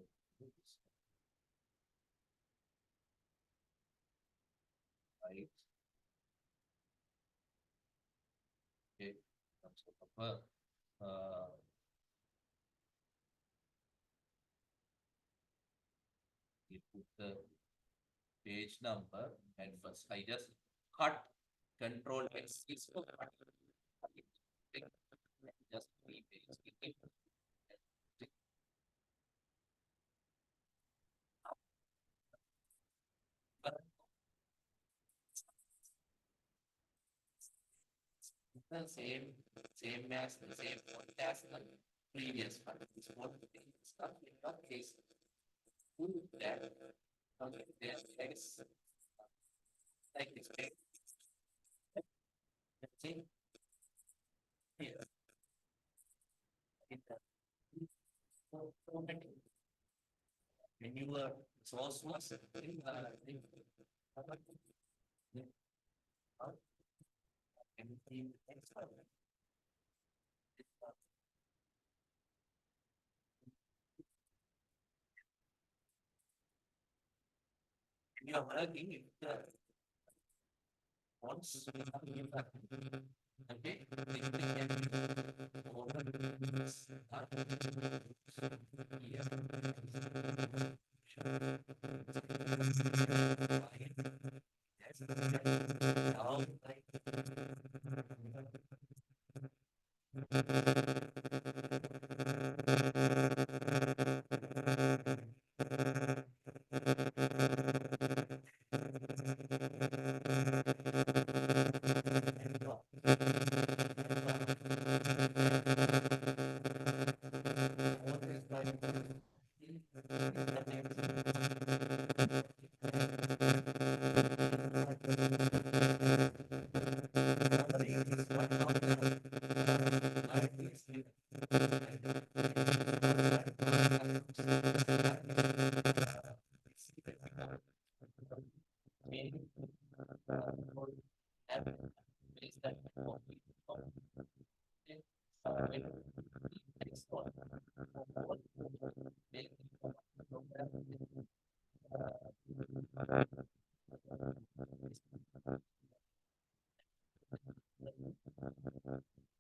right. Okay, so you put the page number and first I just cut Control X is for cut. Just repaste. The same as the same font as the previous one. This one stuff in that case. That there is like this. Let's see here. When you were source was you are working if the fonts okay,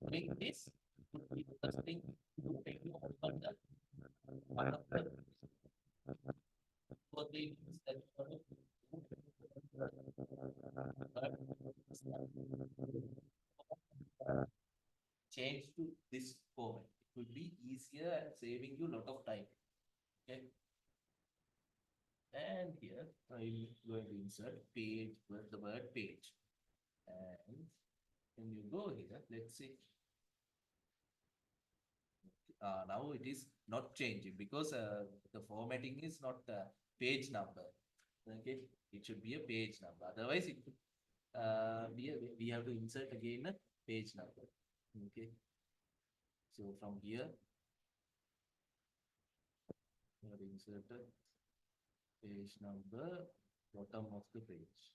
doing this would be the first thing to make you open the one of the four things that change to this format. It will be easier and saving you a lot of time. Okay. And here I'm going to insert page with the word page. And when you go here, let's see. Now it is not changing because the formatting is not page number. Okay, it should be a page number. Otherwise, it could, we have to insert again a page number. Okay, so from here, we have inserted page number bottom of the page.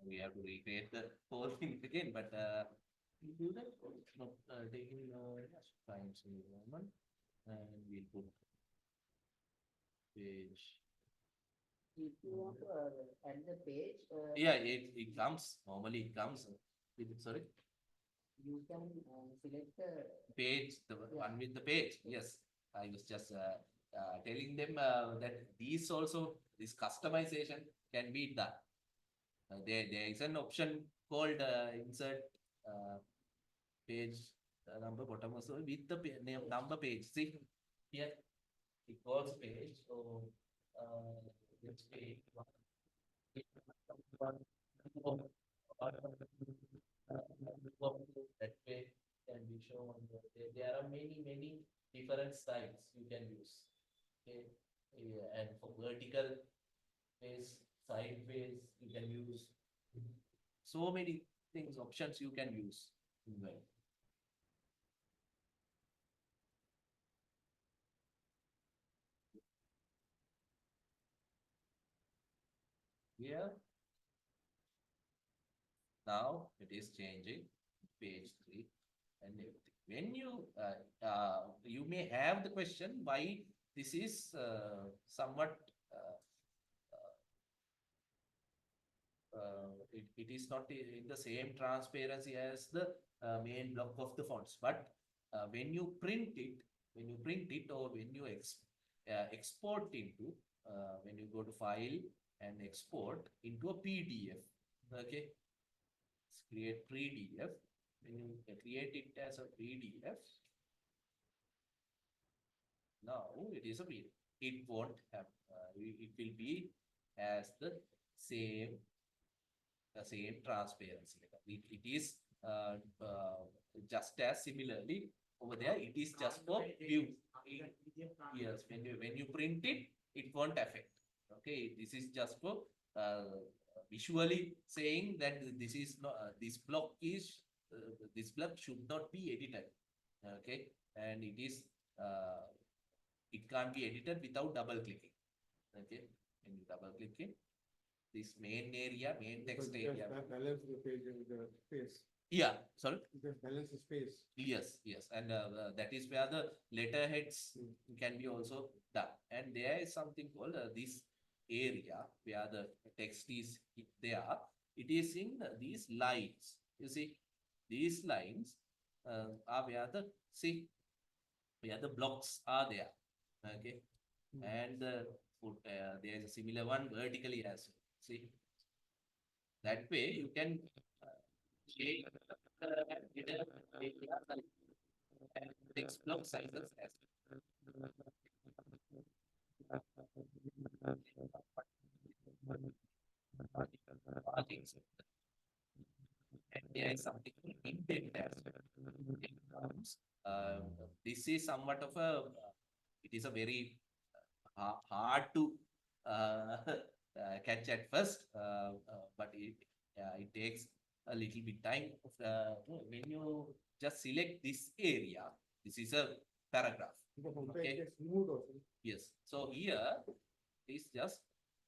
we have to recreate the whole thing again, but we do that. No, taking yes, times in moment, and we'll put page. If you want to add the page, Yeah, it comes normally. It comes with, sorry, you can select the page, the Yeah. one with the page. Yes, I was just telling them that these also, this customization can be done. There is an option called insert page number bottom also with the name number page. See here, it calls page. So let's page one. That way can be shown. There are many different styles you can use. Okay, yeah, and for vertical face, sideways, you can use so many things, options you can use. Well, here now it is changing page 3 and everything. When you may have the question why this is somewhat it is not in the same transparency as the main block of the fonts, but when you print it or when you export into when you go to file and export into a PDF, okay, create PDF. When you create it as a PDF, now it is a PDF. It won't have it will be as the same transparency. It is just as similarly over there. It is just for view. Yes, when you print it, it won't affect. Okay, this is just for visually saying that this is not this block should not be edited. Okay, and it can't be edited without double clicking. Okay, when you double click it, this main text area. Balance the page with the space. Yeah, sorry. Just balance the space. Yes, and that is where the letterheads can be also done. And there is something called this area where the text is there. It is in these lines. You see, these lines are where the blocks are there. Okay, and there is a similar one vertically as well. See, that way you can change text block sizes as margins. And there is something called indent as well. This is somewhat of a it is a very hard to catch at first, but it takes a little bit time. When you just select this area, this is a paragraph. Okay. Yes. So here is just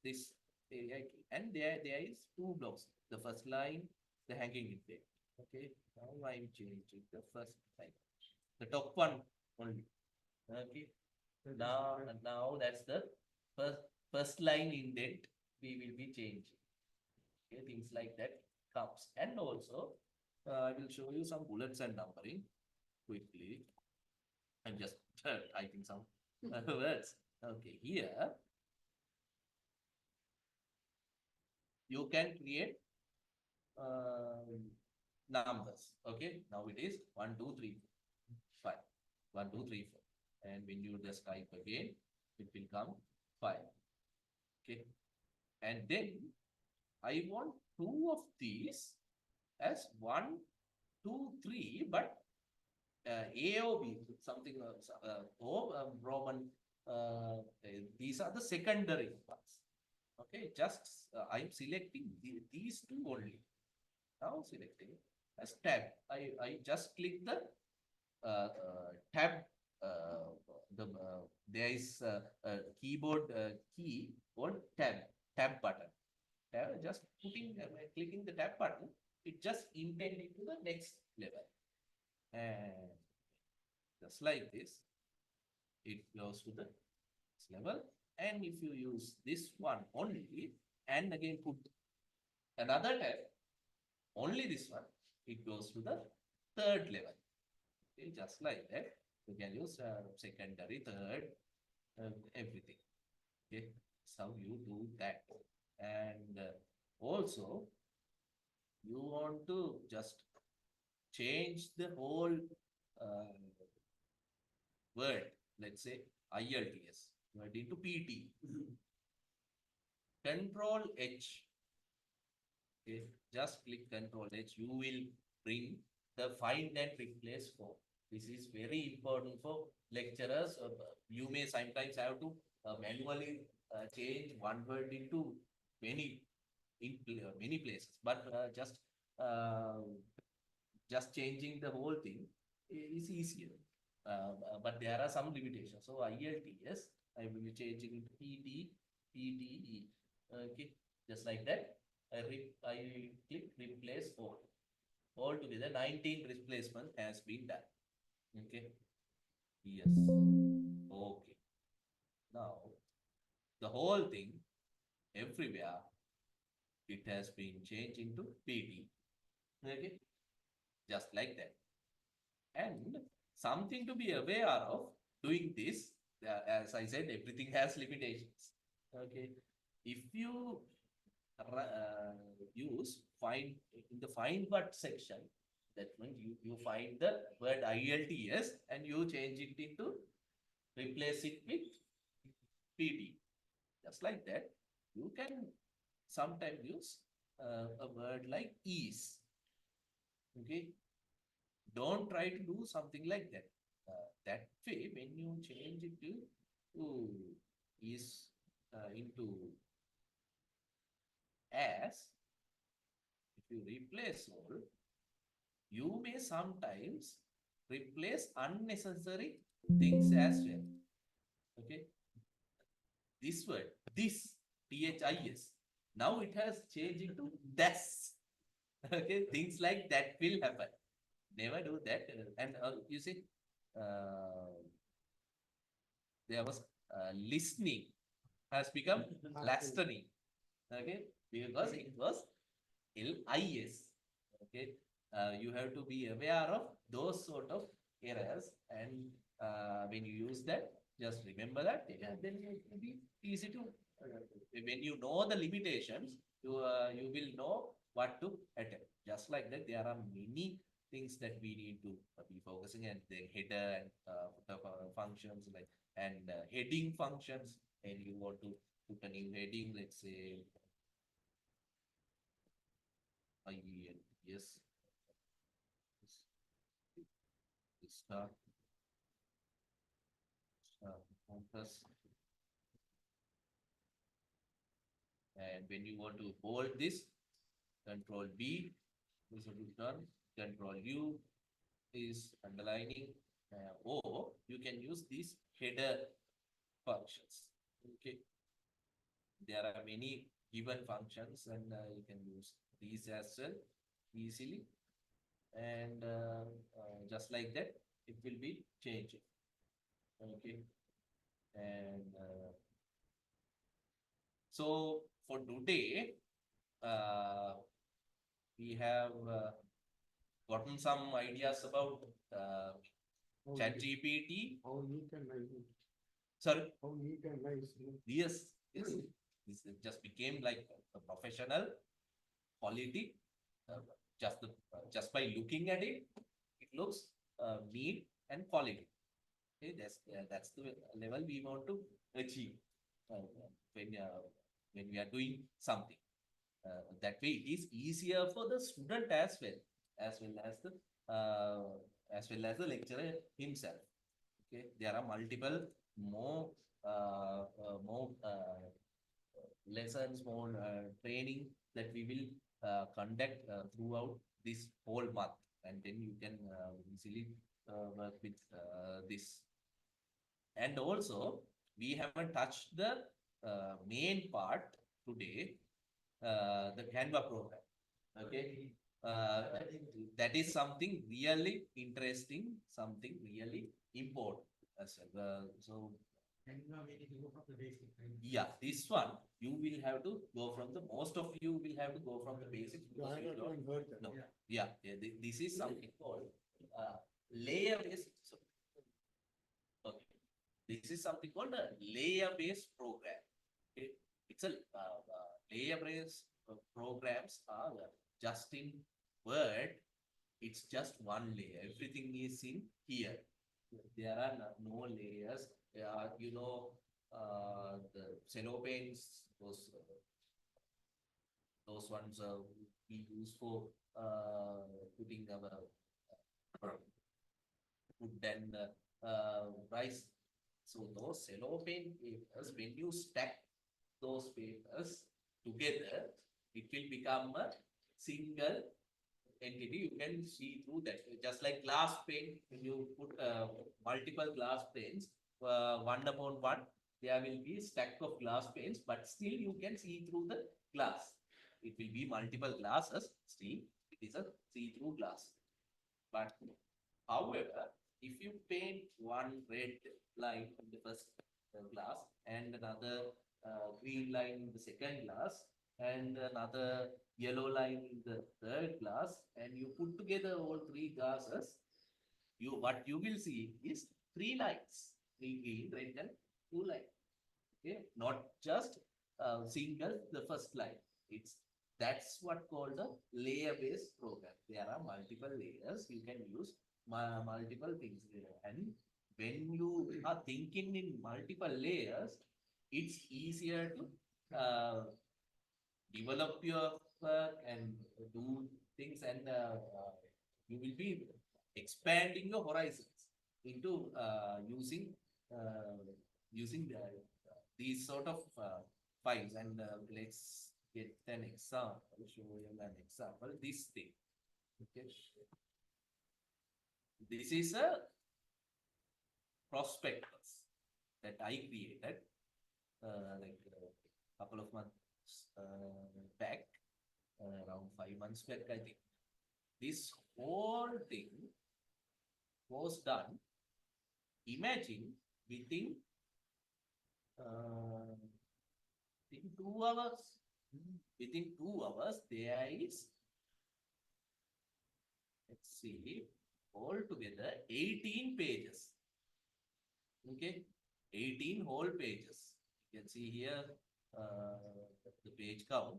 this area, and there is two blocks. The first line, the hanging indent. Okay. Now I'm changing the first line, the top one only. Okay. Now that's the first line indent we will be changing. Okay, things like that comes. And also I will show you some bullets and numbering quickly. I'm just typing some words. Okay, here you can create numbers. Okay, now it is 1, 2, 3, 4, 5. 1, 2, 3, 4. And when you just type again, it will come 5. Okay, and then I want two of these as 1, 2, 3, but A or B, something or Roman. These are the secondary ones. Okay, just I'm selecting these two only. Now selecting as tab. I just click the tab. There is a keyboard key called tab button. just clicking the tab button, it just intended to the next level. And just like this, it goes to the next level. And if you use this one only, and again put another tab, only this one, it goes to the third level. Okay, just like that, you can use secondary, third, everything. Okay, so you do that. And also, you want to just change the whole word, let's say ILTS, word into PT. Control H. Okay, just click Control H. You will bring the find and replace for. This is very important for lecturers. You may sometimes have to manually change one word into many many places, but just changing the whole thing is easier. But there are some limitations. So ILTS, I will be changing into PT, PTE. Okay, just like that. I click replace all. Altogether, 19 replacement has been done. Okay. Yes. Okay. Now, the whole thing, everywhere, it has been changed into PT. Okay. Just like that. And something to be aware of doing this, as I said, everything has limitations. Okay. If you use find in the find but section, that means you find the word ILTS and you change it into replace it with PT. Just like that, you can sometimes use a word like ease. Okay, don't try to do something like that. That way, when you change it to is into as, if you replace all, you may sometimes replace unnecessary things as well. Okay, this word, this, THIS, now it has changed into this. Okay, things like that will happen. Never do that. And you see, there was listening has become listening. Okay, because it was LIS. Okay, you have to be aware of those sort of errors, and when you use that, just remember that. Then it will be easy to. When you know the limitations, you will know what to attempt. Just like that, there are many things that we need to be focusing, and the header and footer functions like and heading functions, and you want to put a new heading, let's say yes, start compass, and when you want to bold this, Control B is done, Control U is underlining, or you can use these header functions. Okay, there are many given functions, and you can use these as well easily, and just like that, it will be changing. Okay, and so for today, we have gotten some ideas about Chat GPT. How neat and nice. Sorry. How neat and nice. Yes, yes. This just became like a professional quality. Just by looking at it, it looks neat and quality. Okay, that's the level we want to achieve when we are doing something. That way, it is easier for the student as well as the lecturer himself. Okay, there are multiple more lessons, more training that we will conduct throughout this whole month, and then you can easily work with this. And also, we haven't touched the main part today, the Canva program. Okay, that is something really interesting, something really important as well. So And now we need to go from the basic, right? yeah, this one you will have to go from the most of you will have to go from the basics because I you not don't even heard that. know. Yeah. This is something called layer based. Okay, this is something called a layer based program. Okay, it's a layer based programs are just in Word. It's just one layer. Everything is in here. There are no layers. The cellophane, those ones we use for putting our food and rice. So those cellophane papers, when you stack those papers together, it will become a single entity. You can see through that. Just like glass pane, when you put multiple glass panes, one upon one, there will be a stack of glass panes, but still you can see through the glass. It will be multiple glasses, still it is a see-through glass. But however, if you paint one red line in the first glass and another green line in the second glass and another yellow line in the third glass and you put together all three glasses, what you will see is three lines, three green, red and two lines. Okay, not just single the first line. That's what called a layer-based program. There are multiple layers. You can use multiple things there. And when you are thinking in multiple layers, it's easier to develop your work and do things, and you will be expanding your horizons into using these sort of files. And let's get an example, show you an example. This thing, okay, this is a prospectus that I created like a couple of months back, around 5 months back, I think. This whole thing was done, imagine, within in 2 hours. Within 2 hours, there is, let's see, altogether 18 pages. Okay, 18 whole pages. You can see here the page count.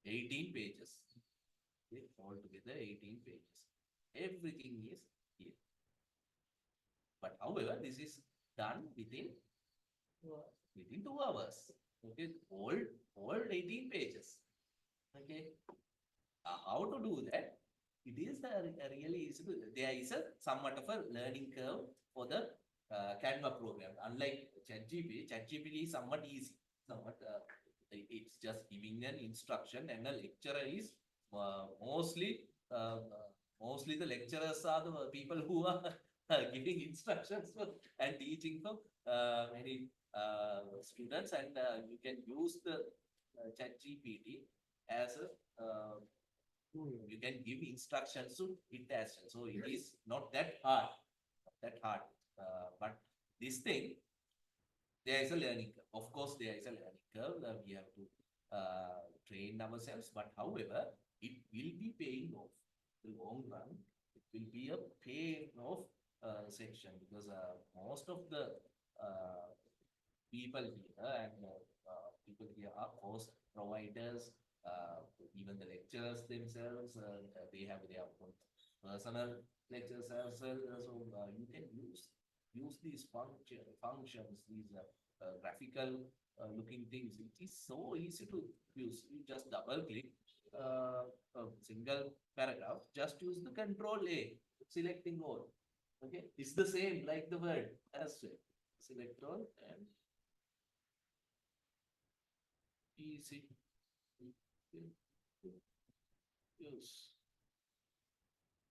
18 pages. Okay, altogether 18 pages. Everything is here. But however, this is done within 2 hours. Okay, all 18 pages. Okay, how to do that? It is really easy to. There is a somewhat of a learning curve for the Canva program. Unlike Chat GPT is somewhat easy. Somewhat it's just giving an instruction, and the lecturer is mostly the lecturers are the people who are giving instructions for, and teaching for many students, and you can use the Chat GPT as a you can give instructions to it as well. So it is not that hard, but this thing, there is a learning curve. Of course, there is a learning curve. We have to train ourselves, but however, it will be paying off. The long run, it will be a pay off section, because most of the people here and people here are course providers, even the lecturers themselves, they have their own personal lectures as well. So you can use these functions, these graphical looking things. It is so easy to use. You just double click a single paragraph, just use the Control A, selecting all. Okay, it's the same like the Word as well. Select all and easy. Use.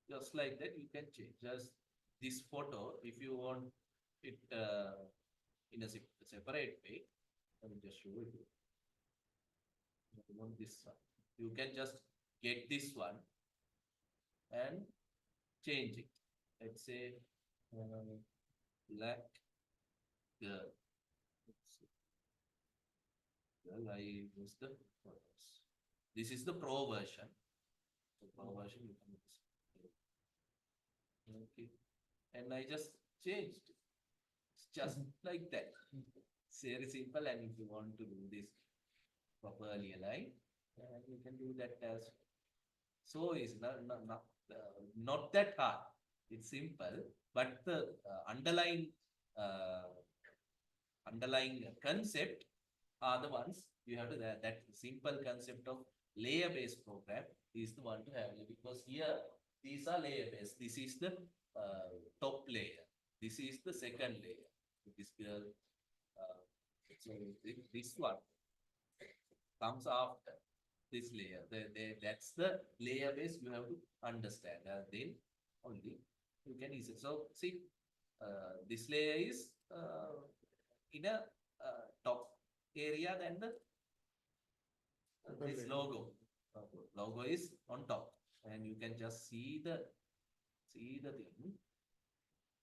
Just like that, you can change. Just this photo, if you want it in a separate way, I will just show you. You want this one. You can just get this one and change it. Let's say black girl. Let's see. Well, I use the photos. This is the pro version. The pro version you can use. Okay. And I just changed. It's just like that. It's very simple. And if you want to do this properly aligned, you can do that as so. It's not that hard. It's simple, but the uh, underlying concept are the ones you have to that simple concept of layer based program is the one to have, because here these are layer based. This is the top layer. This is the second layer. This girl. So this one comes after this layer. That's the layer base you have to understand. Then only you can use it. So see, this layer is in a top area than the this logo. Logo is on top, and you can just see the thing.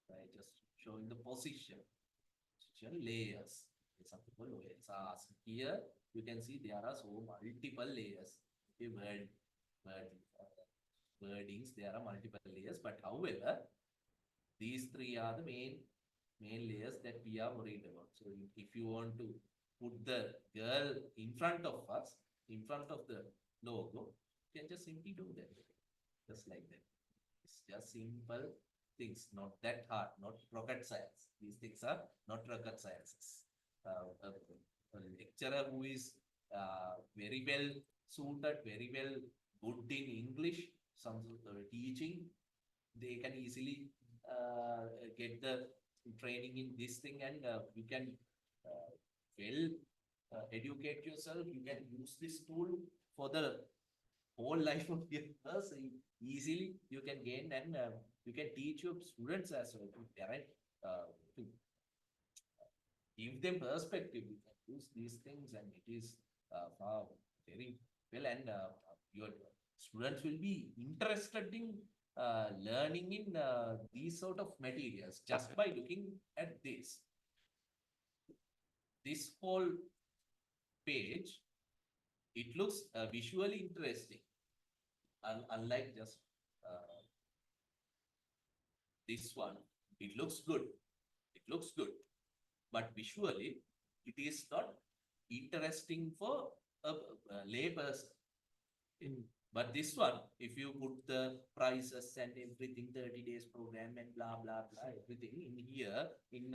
I just showing the position layers. Some people layers are here. You can see there are so multiple layers. Okay, wordings. There are multiple layers, but however, these three are the main layers that we are worried about. So if you want to put the girl in front of us, in front of the logo, you can just simply do that, just like that. It's just simple things, not that hard, not rocket science. These things are not rocket sciences. A lecturer who is very well suited, very well good in English, some teaching, they can easily get the training in this thing, and you can well educate yourself. You can use this tool for the whole life of your person easily. You can gain, and you can teach your students as well to parent to give them perspective. You can use these things, and it is far very well, and your students will be interested in learning in these sort of materials just by looking at this. This whole page, it looks visually interesting, unlike just this one. It looks good. It looks good, but visually, it is not interesting for a layperson. But this one, if you put the prices and everything, 30 days program and blah, blah, blah, everything in here, in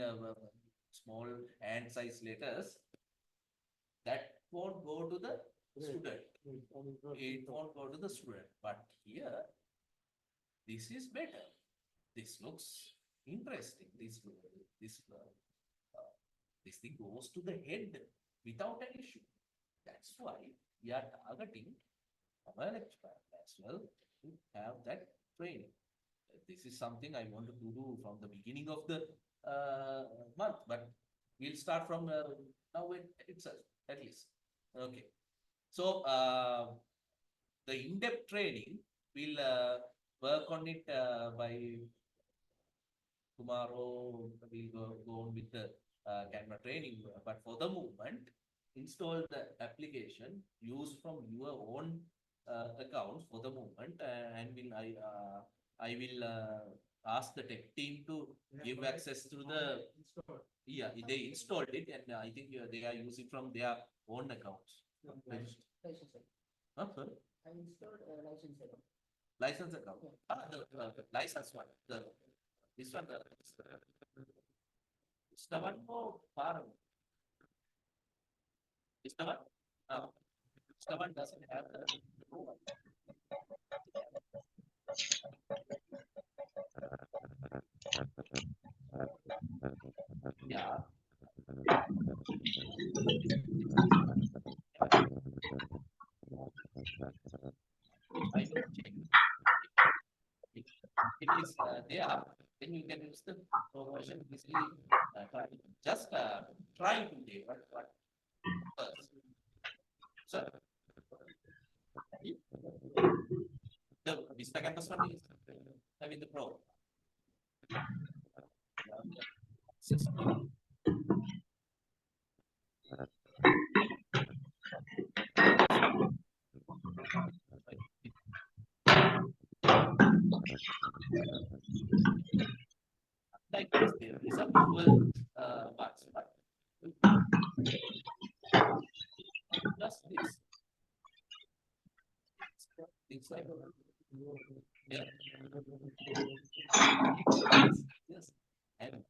small hand size letters, that won't go to the student. It won't go to the student. But here, this is better. This looks interesting. This thing goes to the head without an issue. That's why we are targeting our lecturer as well to have that training. This is something I wanted to do from the beginning of the month, but we'll start from now itself, at least. Okay. So the in-depth training, we'll work on it by tomorrow. We'll go on with the Canva training, but for the moment, install the application, use from your own account for the moment, and I will ask the tech team to give access to the they installed it, and I think they are using from their own accounts. License. Huh, sorry? I installed a license account. License account. The license one. This one. It's the one more far. It's the one. It's the one doesn't have the. Yeah. I will check. It is there, then you can use the version easily. Just try to do what first. So Vista Canvas one is with the Pro. System. Like this, there is a visual parts, but plus this. It's like yeah. Yes. And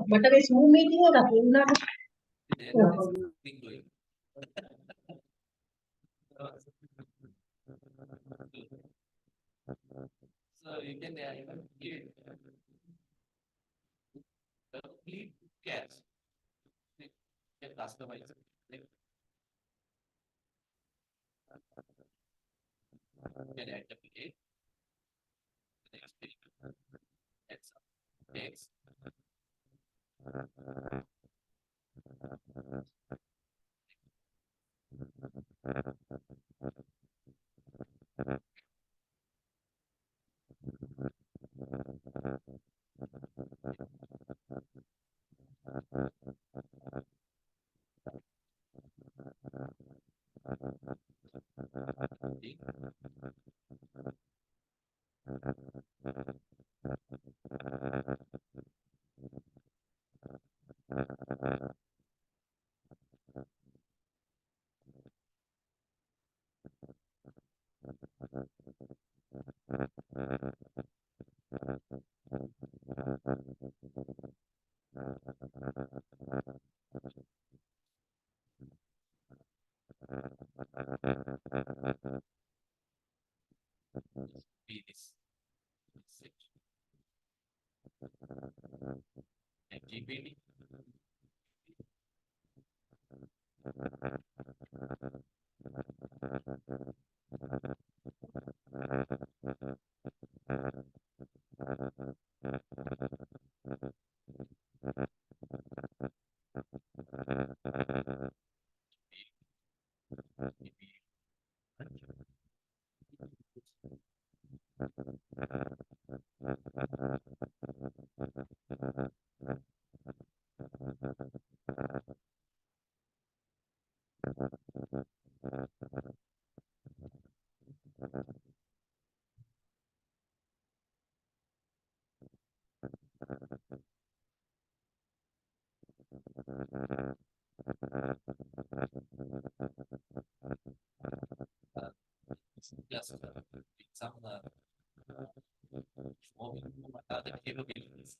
But अबे Zoom meeting होगा तो ना there is something going. So you can give complete cache. You can customize it. You can add the plate. Next page. Add some text. Be this section. And GPT. Plus some showing what are the capabilities.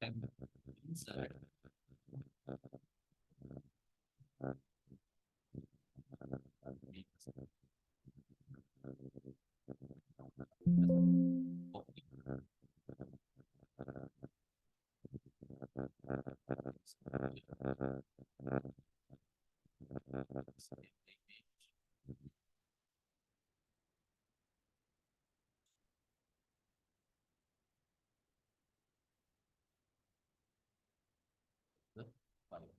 And insert The file.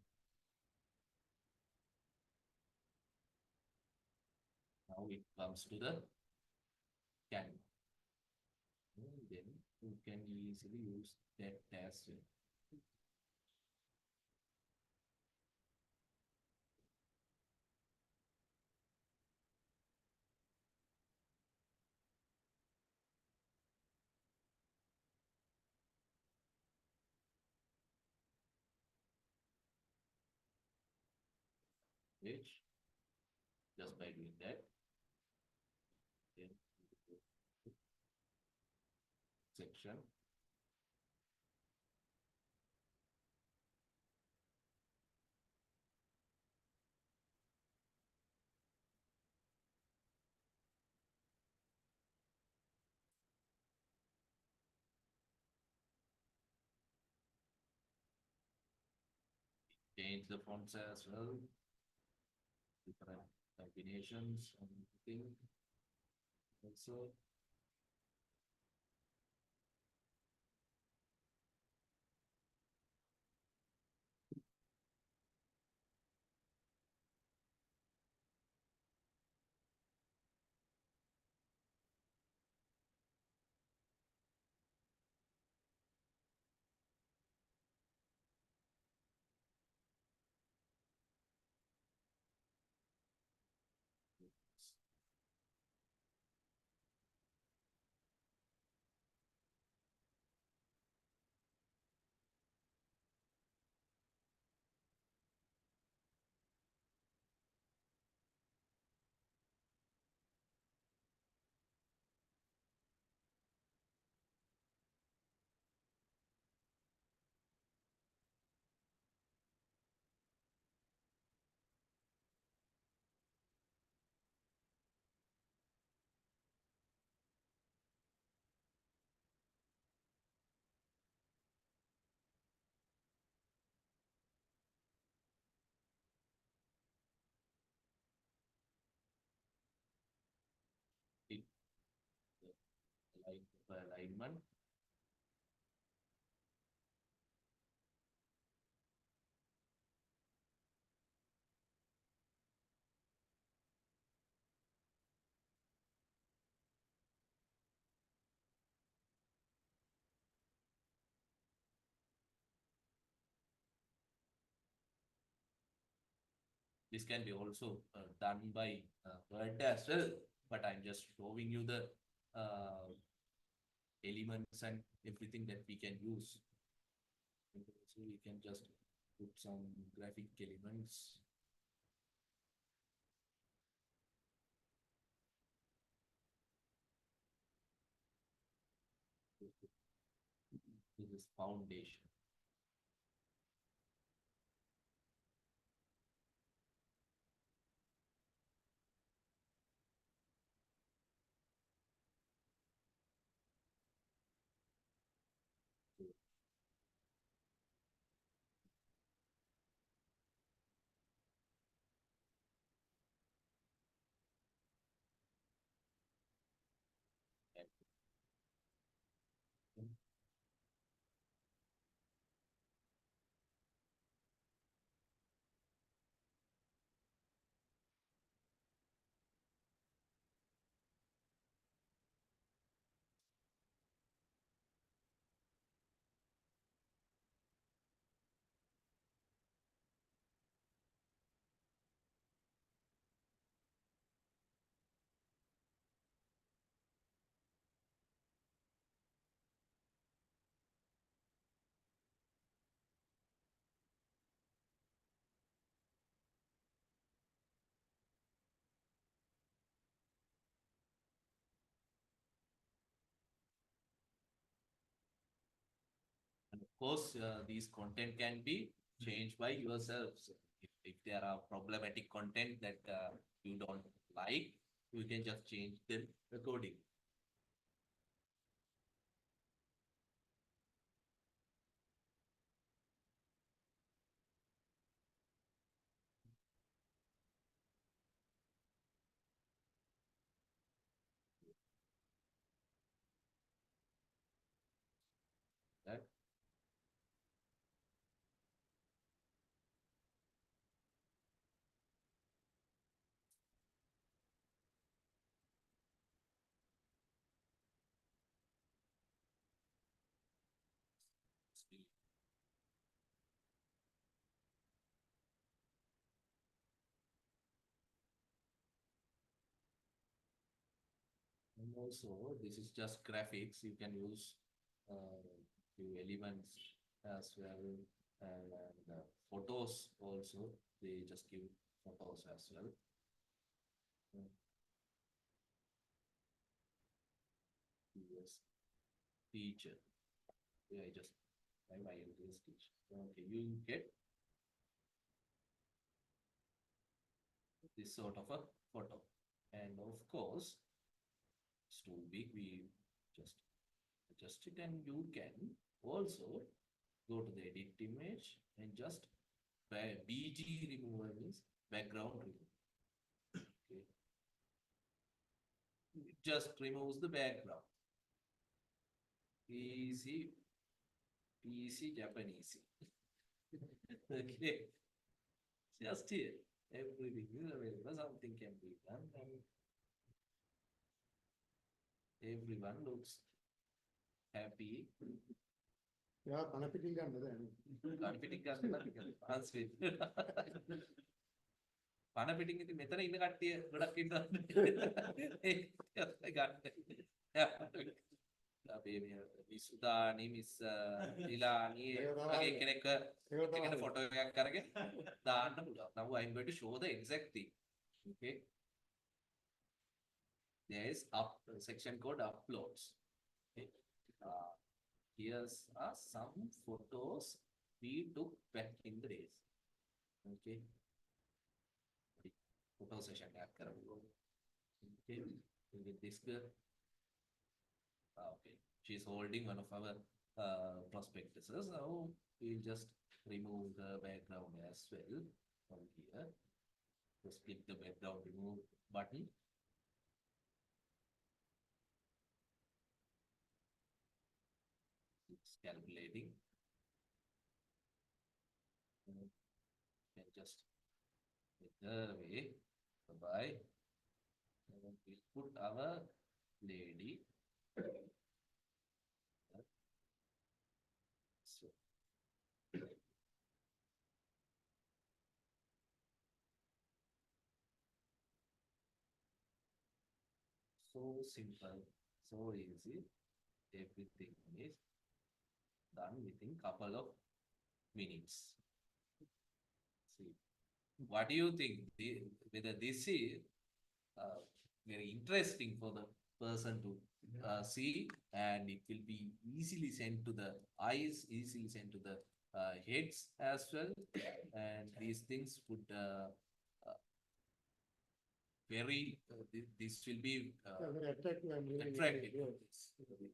Now it comes to the Canva. And then you can easily use that as well. Page. Just by doing that, then section. Change the fonts as well, different combinations and everything. Also, it like alignment. This can be also done by Word as well, but I'm just showing you the elements and everything that we can use. So we can just put some graphic elements. This is foundation. And of course, these content can be changed by yourselves. If there are problematic content that you don't like, you can just change them accordingly. also, this is just graphics. You can use few elements as well, and photos also. They just give photos as well. Yes, teacher. Yeah, I just I use teacher. Okay, you get this sort of a photo, and of course, it's too big. We just adjust it, and you can also go to the edit image and just BG remover means background remover. Okay. It just removes the background. Easy, easy Japanese. Okay. Just here. Everything is available. Something can be done, and everyone looks happy. Yeah, Panapiting Confident translate. පණ පිටින් ඉතින් මෙතන ඉන්න කට්ටිය ගොඩක් ඉන්නවා. අපේ මේ විසුදානි මිස් ලිලානි වගේ කෙනෙක් එකට ෆොටෝ එකක් අරගෙන දාන්න පුළුවන්. Now I'm going to show the exact thing. Okay. There is section called uploads. Okay. Here's are some photos we took back in the days. Okay. Photo session add करो. Okay. With this girl. Okay. She's holding one of our prospectuses. Now we'll just remove the background as well from here. Just click the background remove button. It's calculating. And just the way. Bye. And we'll put our lady. So. So simple, so easy. Everything is done within couple of minutes. See, what do you think? Whether this is very interesting for the person to see, and it will be easily sent to the eyes, easily sent to the heads as well, and these things would this will be very attractive. I'm really attractive. yeah.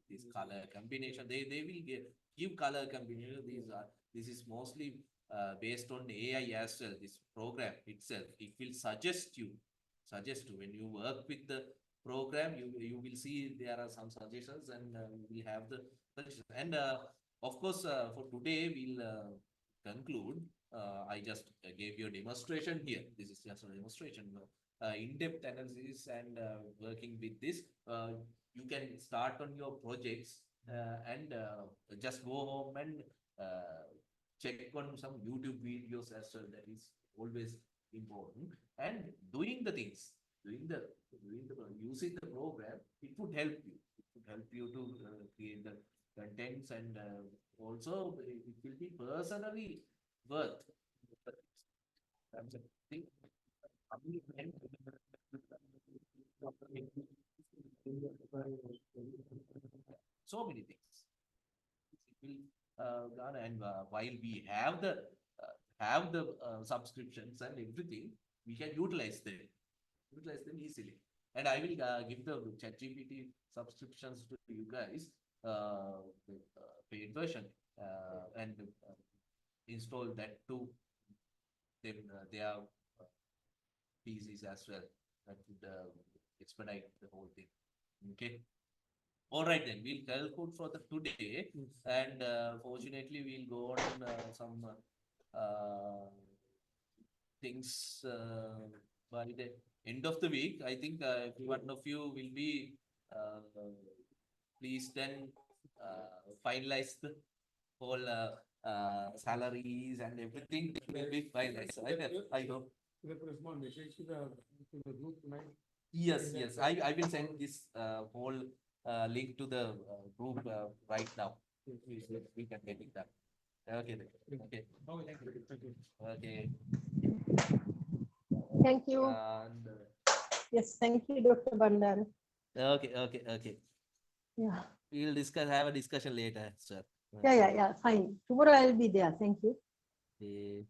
This color combination, they will give color combination. This is mostly based on AI as well. This program itself, it will suggest you when you work with the program, you will see there are some suggestions, and you will have the suggestions. And of course, for today we'll conclude. I just gave you a demonstration here. This is just a demonstration. In-depth analysis and working with this, you can start on your projects and just go home and check on some YouTube videos as well. That is always important. And doing the things, using the program, it would help you. It would help you to create the contents, and also it will be personally worth. So many things. It will done, and while we have the subscriptions and everything, we can utilize them easily. And I will give the Chat GPT subscriptions to you guys, the paid version, and install that to them their PCs as well. That would expedite the whole thing. Okay. All right, then we'll conclude for the today, and fortunately we'll go on some things by the end of the week. I think one of you will be please then finalize the whole salaries and everything will be finalized. I hope. Let a small message to the group tonight. Yes, yes. I will send this whole link to the group right now. We can get it done. Okay, then. Okay, Okay, thank you. okay. Thank you. And Yes, thank you, Dr. Bandar. okay. Yeah. We will have a discussion later, sir. Yeah, fine. Tomorrow I'll be there. Thank you. Okay.